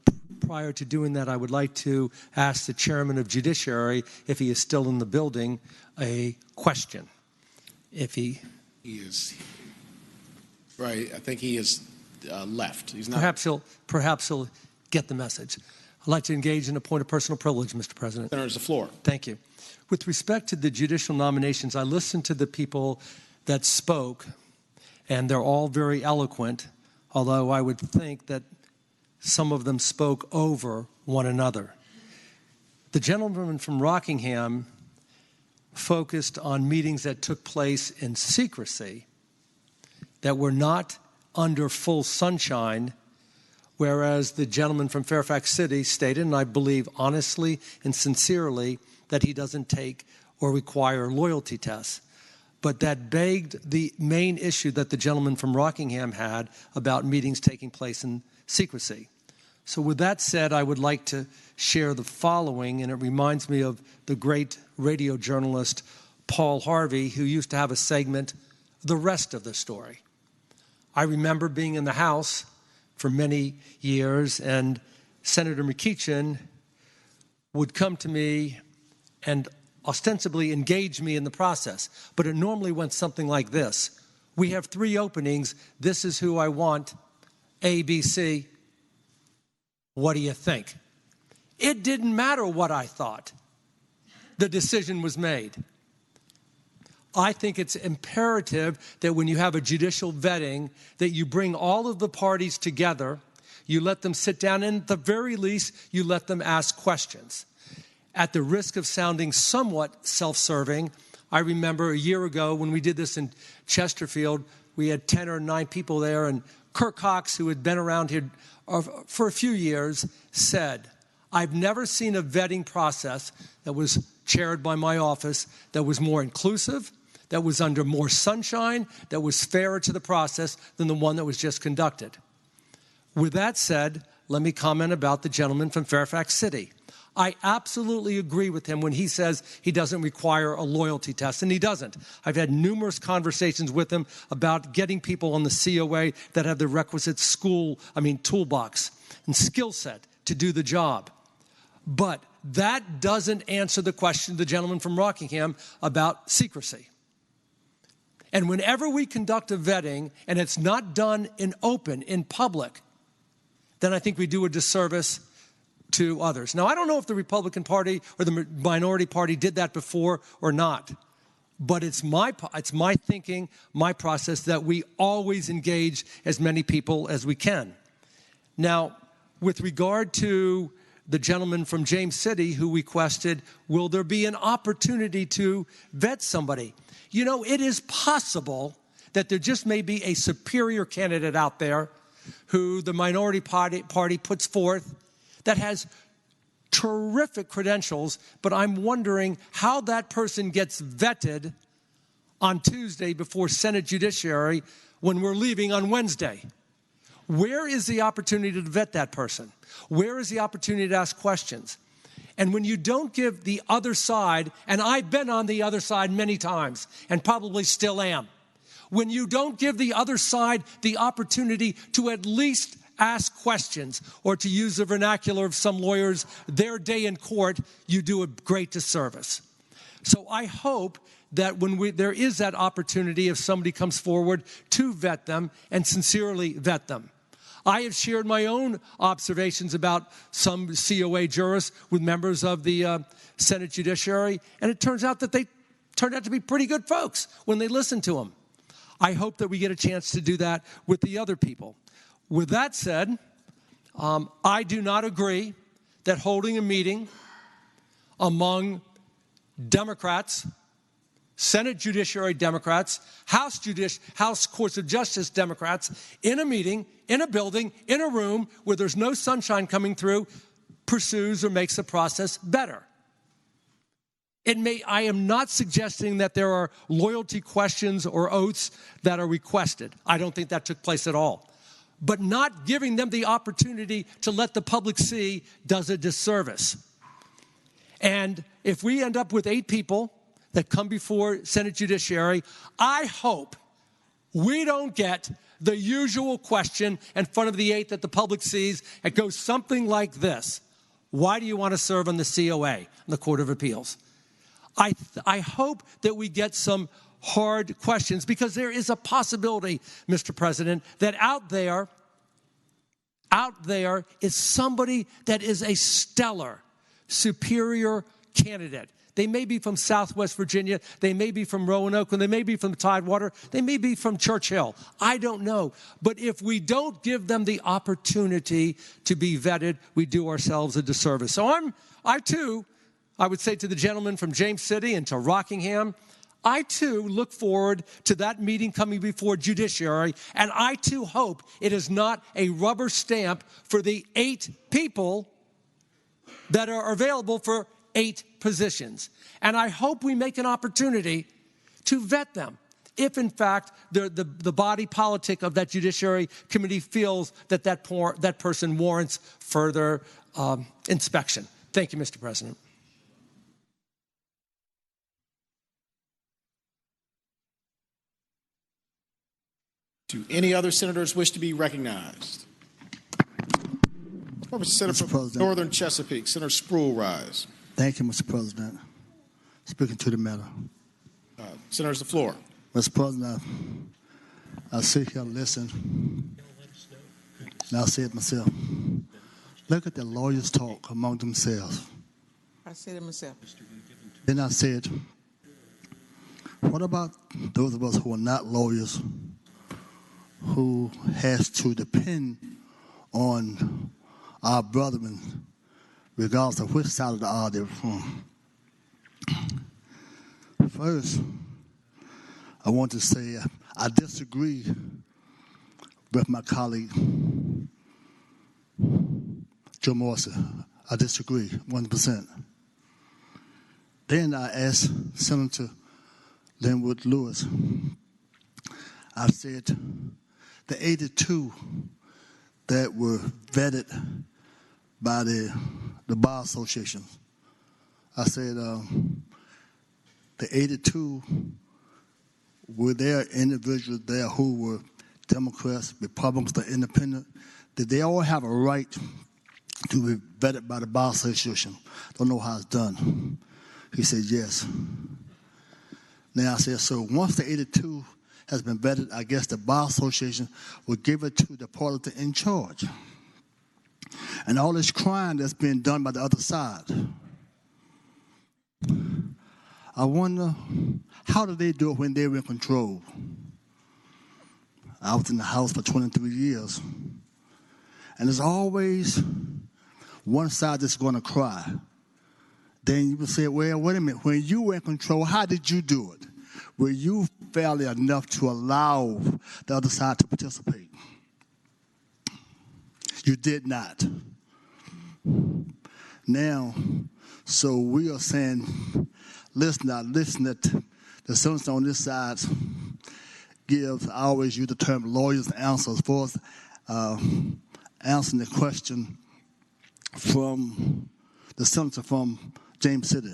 prior to doing that, I would like to ask the chairman of Judiciary, if he is still in the building, a question. If he is, right, I think he is left. He's not. Perhaps he'll get the message. I'd like to engage in a point of personal privilege, Mr. President. Senator, the floor. Thank you. With respect to the judicial nominations, I listened to the people that spoke, and they're all very eloquent, although I would think that some of them spoke over one another. The gentleman from Rockingham focused on meetings that took place in secrecy, that were not under full sunshine, whereas the gentleman from Fairfax City stated, and I believe honestly and sincerely, that he doesn't take or require loyalty tests. But that begged the main issue that the gentleman from Rockingham had about meetings taking place in secrecy. So with that said, I would like to share the following, and it reminds me of the great radio journalist Paul Harvey, who used to have a segment, The Rest of the Story. I remember being in the House for many years, and Senator McEachin would come to me and ostensibly engage me in the process. But it normally went something like this. We have 3 openings. This is who I want. A, B, C. What do you think? It didn't matter what I thought. The decision was made. I think it's imperative that when you have a judicial vetting, that you bring all of the parties together, you let them sit down, and at the very least, you let them ask questions. At the risk of sounding somewhat self-serving, I remember a year ago when we did this in Chesterfield, we had 10 or 9 people there, and Kirk Cox, who had been around here for a few years, said, I've never seen a vetting process that was chaired by my office that was more inclusive, that was under more sunshine, that was fairer to the process than the one that was just conducted. With that said, let me comment about the gentleman from Fairfax City. I absolutely agree with him when he says he doesn't require a loyalty test, and he doesn't. I've had numerous conversations with him about getting people on the COA that have the requisite toolbox and skill set to do the job. But that doesn't answer the question of the gentleman from Rockingham about secrecy. And whenever we conduct a vetting and it's not done in open, in public, then I think we do a disservice to others. Now, I don't know if the Republican Party or the minority party did that before or not, but it's my thinking, my process, that we always engage as many people as we can. Now, with regard to the gentleman from James City who requested, will there be an opportunity to vet somebody? You know, it is possible that there just may be a superior candidate out there who the minority party puts forth that has terrific credentials, but I'm wondering how that person gets vetted on Tuesday before Senate Judiciary when we're leaving on Wednesday. Where is the opportunity to vet that person? Where is the opportunity to ask questions? And when you don't give the other side, and I've been on the other side many times and probably still am, when you don't give the other side the opportunity to at least ask questions, or to use the vernacular of some lawyers, their day in court, you do a great disservice. So I hope that when there is that opportunity, if somebody comes forward, to vet them and sincerely vet them. I have shared my own observations about some COA jurists with members of the Senate Judiciary, and it turns out that they turned out to be pretty good folks when they listened to them. I hope that we get a chance to do that with the other people. With that said, I do not agree that holding a meeting among Democrats, Senate Judiciary Democrats, House Courts of Justice Democrats, in a meeting, in a building, in a room where there's no sunshine coming through, pursues or makes the process better. I am not suggesting that there are loyalty questions or oaths that are requested. I don't think that took place at all. But not giving them the opportunity to let the public see does a disservice. And if we end up with 8 people that come before Senate Judiciary, I hope we don't get the usual question in front of the 8 that the public sees. It goes something like this: why do you want to serve on the COA, the Court of Appeals? I hope that we get some hard questions, because there is a possibility, Mr. President, that out there is somebody that is a stellar, superior candidate. They may be from Southwest Virginia. They may be from Roanoke. They may be from Tidewater. They may be from Churchill. I don't know. But if we don't give them the opportunity to be vetted, we do ourselves a disservice. So I would say to the gentleman from James City and to Rockingham, I, too, look forward to that meeting coming before Judiciary, and I, too, hope it is not a rubber stamp for the 8 people that are available for 8 positions. And I hope we make an opportunity to vet them if, in fact, the body politic of that Judiciary Committee feels that that person warrants further inspection. Thank you, Mr. President. Do any other senators wish to be recognized? Senator from Northern Chesapeake, Senator Spruill, rise. Thank you, Mr. President. Speaking to the matter. Senators, the floor. Mr. President, I sit here and listen, and I say it myself. Look at the lawyers talk among themselves. I said it myself. Then I said, what about those of us who are not lawyers, who has to depend on our brethren, regardless of which side of the aisle they're from? First, I want to say I disagree with my colleague, Joe Morrison. I disagree 100%. Then I asked Senator Linwood Lewis, I said, the 82 that were vetted by the Bar Association, I said, the 82 were there individuals there who were Democrats, Republicans, or independent. Did they all have a right to be vetted by the Bar Association? Don't know how it's done. He said, yes. Now I said, so once the 82 has been vetted, I guess the Bar Association will give it to the party in charge. And all this crime that's being done by the other side, I wonder, how did they do it when they were in control? I was in the House for 23 years. And there's always one side that's going to cry. Then you will say, well, wait a minute. When you were in control, how did you do it? Were you fairly enough to allow the other side to participate? You did not. Now, so we are saying, listen that the senators on this side gives, I always use the term lawyers answer as far as answering the question from the senator from James City.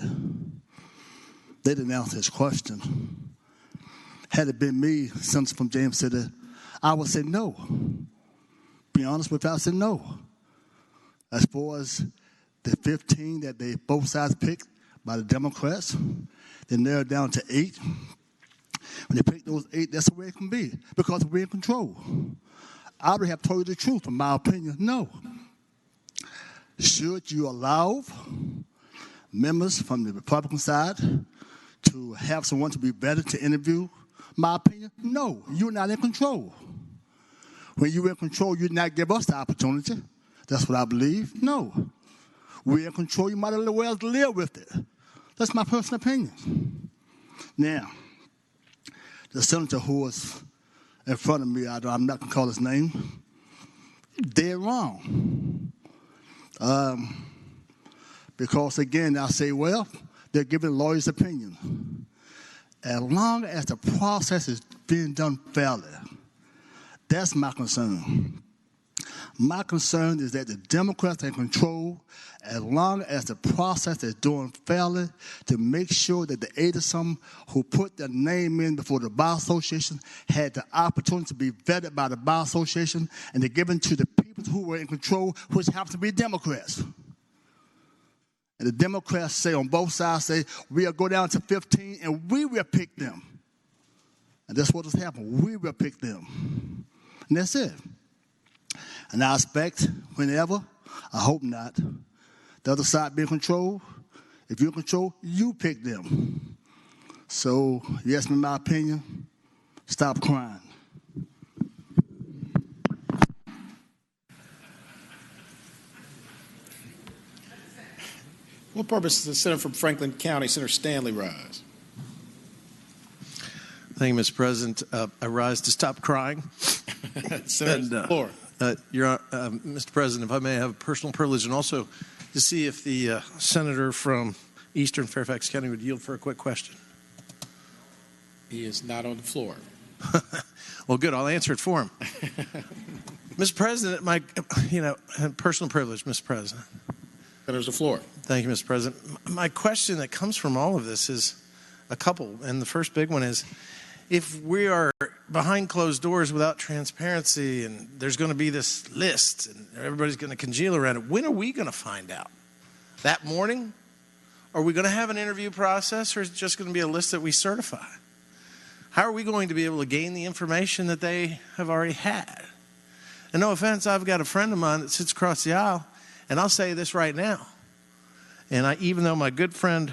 They didn't answer his question. Had it been me, senator from James City, I would say no. Be honest with you, I said no. As far as the 15 that they both sides picked by the Democrats, they narrowed down to 8. When they pick those 8, that's the way it can be, because we're in control. I would have told you the truth, in my opinion, no. Should you allow members from the Republican side to have someone to be better to interview? My opinion, no. You're not in control. When you're in control, you did not give us the opportunity. That's what I believe. No. We're in control. You might as well live with it. That's my personal opinion. Now, the senator who was in front of me, I'm not going to call his name, they're wrong. Because, again, I say, well, they're giving lawyers' opinion. As long as the process is being done fairly, that's my concern. My concern is that the Democrats are in control as long as the process is doing fairly to make sure that the 80-some who put their name in before the Bar Association had the opportunity to be vetted by the Bar Association and they're given to the people who were in control, which happen to be Democrats. And the Democrats say on both sides, say, we'll go down to 15 and we will pick them. And that's what has happened. We will pick them. And that's it. And I expect whenever, I hope not, the other side be in control. If you're in control, you pick them. So, yes, in my opinion, stop crying. What purpose does the senator from Franklin County, Senator Stanley, rise? Thank you, Mr. President. I rise to stop crying. Senator, floor. Mr. President, if I may have a personal privilege and also to see if the senator from Eastern Fairfax County would yield for a quick question. He is not on the floor. Well, good. I'll answer it for him. Mr. President, my personal privilege, Mr. President. Senator's the floor. Thank you, Mr. President. My question that comes from all of this is a couple, and the first big one is, if we are behind closed doors without transparency and there's going to be this list and everybody's going to congeal around it, when are we going to find out? That morning? Are we going to have an interview process, or is it just going to be a list that we certify? How are we going to be able to gain the information that they have already had? And no offense, I've got a friend of mine that sits across the aisle, and I'll say this right now. And even though my good friend,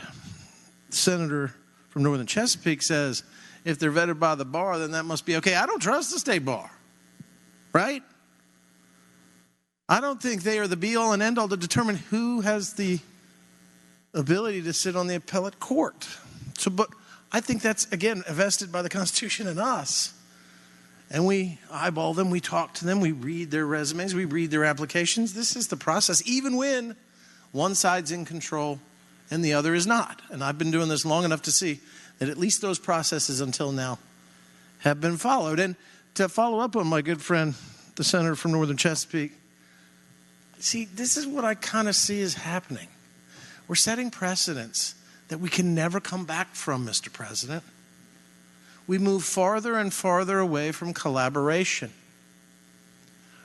Senator from Northern Chesapeake, says, if they're vetted by the bar, then that must be okay. I don't trust the state bar, right? I don't think they are the be-all and end-all to determine who has the ability to sit on the appellate court. But I think that's, again, vested by the Constitution in us. And we eyeball them, we talk to them, we read their resumes, we read their applications. This is the process, even when one side's in control and the other is not. And I've been doing this long enough to see that at least those processes until now have been followed. And to follow up on my good friend, the senator from Northern Chesapeake, see, this is what I kind of see is happening. We're setting precedents that we can never come back from, Mr. President. We move farther and farther away from collaboration.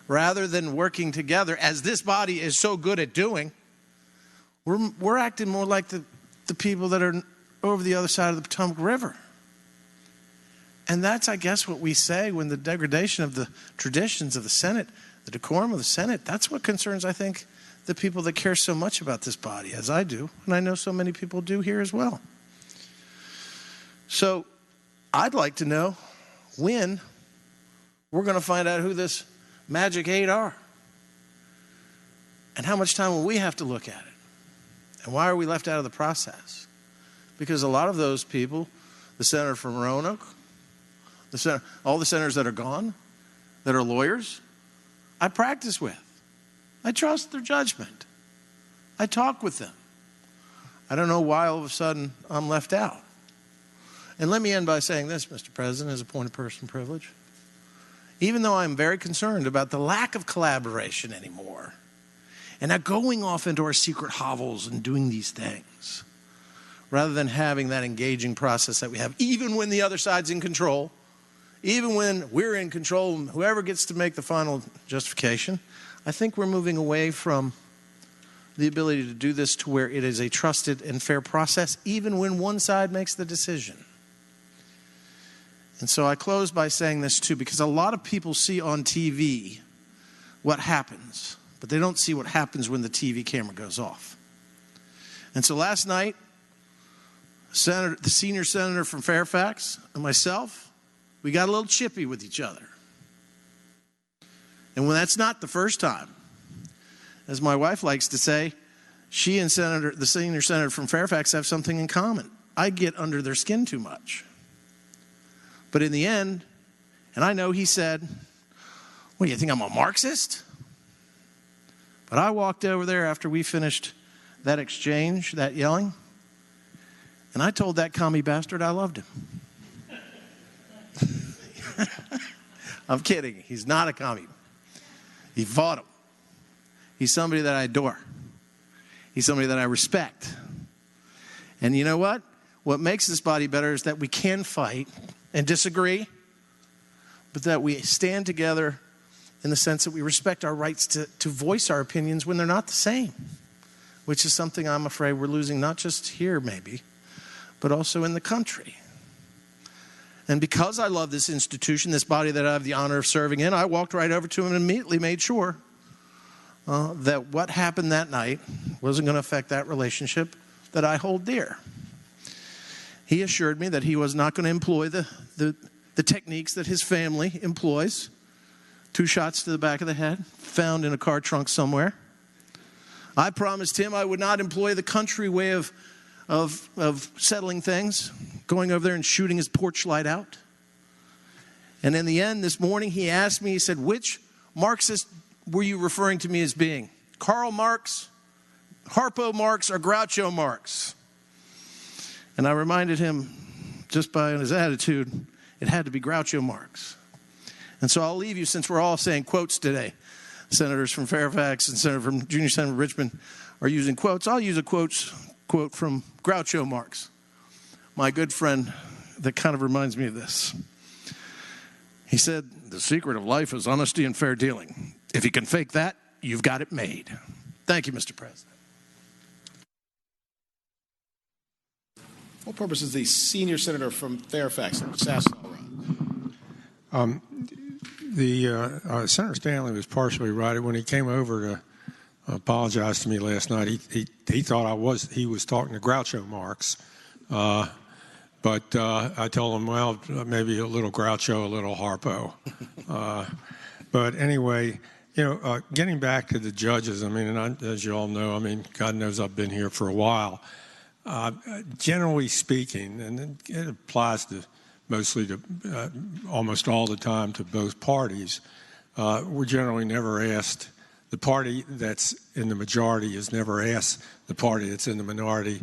Rather than working together, as this body is so good at doing, we're acting more like the people that are over the other side of the Potomac River. And that's, I guess, what we say when the degradation of the traditions of the Senate, the decorum of the Senate, that's what concerns, I think, the people that care so much about this body, as I do, and I know so many people do here as well. So I'd like to know when we're going to find out who this magic 8 are. And how much time will we have to look at it? And why are we left out of the process? Because a lot of those people, the senator from Roanoke, all the senators that are gone, that are lawyers, I practice with. I trust their judgment. I talk with them. I don't know why all of a sudden I'm left out. And let me end by saying this, Mr. President, as a point of personal privilege. Even though I'm very concerned about the lack of collaboration anymore, and not going off into our secret hovels and doing these things, rather than having that engaging process that we have, even when the other side's in control, even when we're in control, and whoever gets to make the final justification, I think we're moving away from the ability to do this to where it is a trusted and fair process, even when one side makes the decision. And so I close by saying this too, because a lot of people see on TV what happens, but they don't see what happens when the TV camera goes off. And so last night, the senior senator from Fairfax and myself, we got a little chippy with each other. And when that's not the first time, as my wife likes to say, she and the senior senator from Fairfax have something in common. I get under their skin too much. But in the end, and I know he said, "What, do you think I'm a Marxist?" But I walked over there after we finished that exchange, that yelling, and I told that commie bastard I loved him. I'm kidding. He's not a commie. He fought him. He's somebody that I adore. He's somebody that I respect. And you know what? What makes this body better is that we can fight and disagree, but that we stand together in the sense that we respect our rights to voice our opinions when they're not the same, which is something I'm afraid we're losing, not just here maybe, but also in the country. And because I love this institution, this body that I have the honor of serving in, I walked right over to him and immediately made sure that what happened that night wasn't going to affect that relationship that I hold dear. He assured me that he was not going to employ the techniques that his family employs. 2 shots to the back of the head, found in a car trunk somewhere. I promised him I would not employ the country way of settling things, going over there and shooting his porch light out. And in the end, this morning, he asked me, he said, "Which Marxist were you referring to me as being? Karl Marx, Harpo Marx, or Groucho Marx?" And I reminded him, just by his attitude, it had to be Groucho Marx. And so I'll leave you, since we're all saying quotes today. Senators from Fairfax and Junior Senator from Richmond are using quotes. I'll use a quote from Groucho Marx, my good friend that kind of reminds me of this. He said, "The secret of life is honesty and fair dealing. If you can fake that, you've got it made." Thank you, Mr. President. What purpose is the senior senator from Fairfax, Sassenall, run? Senator Stanley was partially right. When he came over to apologize to me last night, he thought he was talking to Groucho Marx. But I told him, well, maybe a little Groucho, a little Harpo. But anyway, getting back to the judges, as you all know, God knows I've been here for a while. Generally speaking, and it applies to mostly to almost all the time to both parties, we're generally never asked, the party that's in the majority is never asked the party that's in the minority,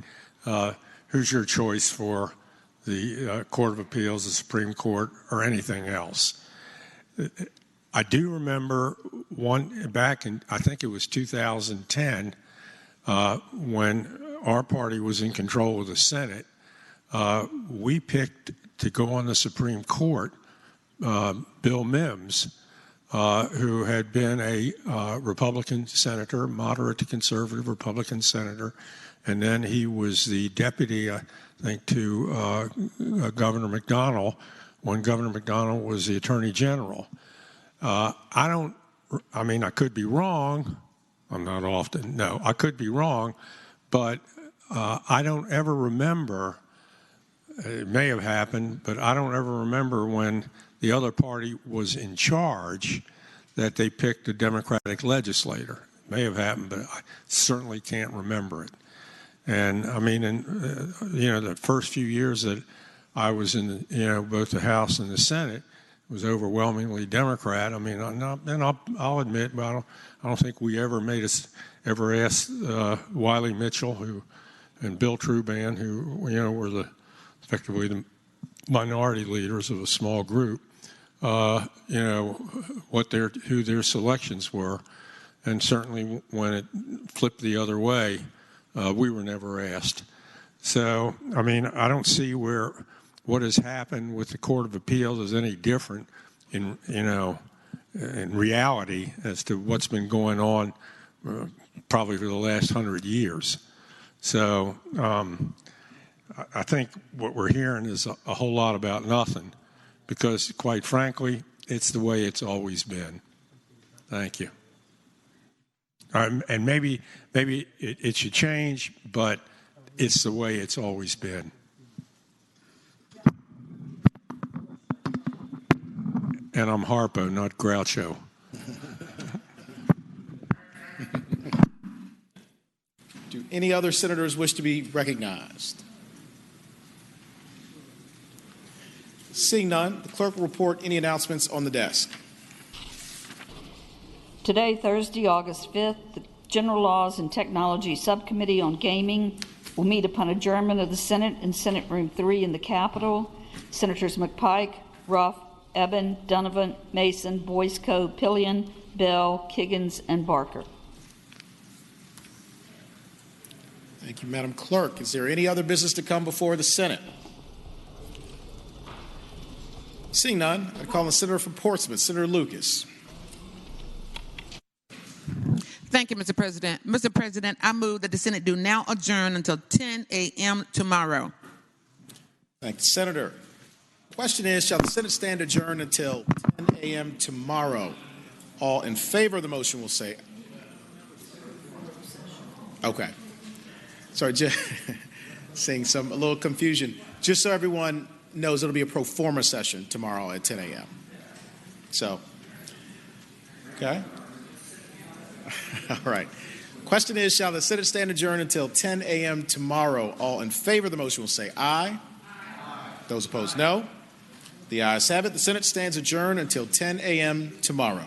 who's your choice for the Court of Appeals, the Supreme Court, or anything else. I do remember one back in, I think it was 2010, when our party was in control of the Senate, we picked to go on the Supreme Court Bill Mims, who had been a Republican senator, moderate to conservative Republican senator, and then he was the deputy, I think, to Governor McDonnell when Governor McDonnell was the Attorney General. I could be wrong. I could be wrong, but I don't ever remember, it may have happened, but I don't ever remember when the other party was in charge that they picked a Democratic legislator. may have happened, but I certainly can't remember it. And I mean, the first few years that I was in, both the House and the Senate, it was overwhelmingly Democrat. I mean, I'll admit, but I don't think we ever asked Wiley Mitchell, and Bill Truban, who were effectively the minority leaders of a small group, who their selections were, and certainly when it flipped the other way, we were never asked. So, I mean, I don't see where what has happened with the Court of Appeals is any different in reality as to what's been going on probably for the last 100 years. So I think what we're hearing is a whole lot about nothing because, quite frankly, it's the way it's always been. Thank you. And maybe it should change, but it's the way it's always been. And I'm Harpo, not Groucho. Do any other senators wish to be recognized? Seeing none, the clerk will report any announcements on the desk. Today, Thursday, August 5th, the General Laws and Technology Subcommittee on Gaming will meet upon adjournment of the Senate in Senate Room 3 in the Capitol. Senators McPike, Ruff, Eben, Donovan, Mason, Boyce-Coe, Pillion, Bell, Kiggins, and Barker. Thank you, Madam Clerk. Is there any other business to come before the Senate? Seeing none, I call on the Senator from Portsmouth, Senator Lucas. Thank you, Mr. President. Mr. President, I move that the Senate do now adjourn until 10 a.m. tomorrow. Thank you, Senator. Question is, shall the Senate stand adjourned until 10 a.m. tomorrow? All in favor of the motion will say. Okay. Sorry, just seeing a little confusion. Just so everyone knows, it'll be a pro forma session tomorrow at 10 a.m. So, okay. All right. Question is, shall the Senate stand adjourned until 10 a.m. tomorrow? All in favor of the motion will say aye. Aye. Those opposed, no. The ayes have it. The Senate stands adjourned until 10 a.m. tomorrow.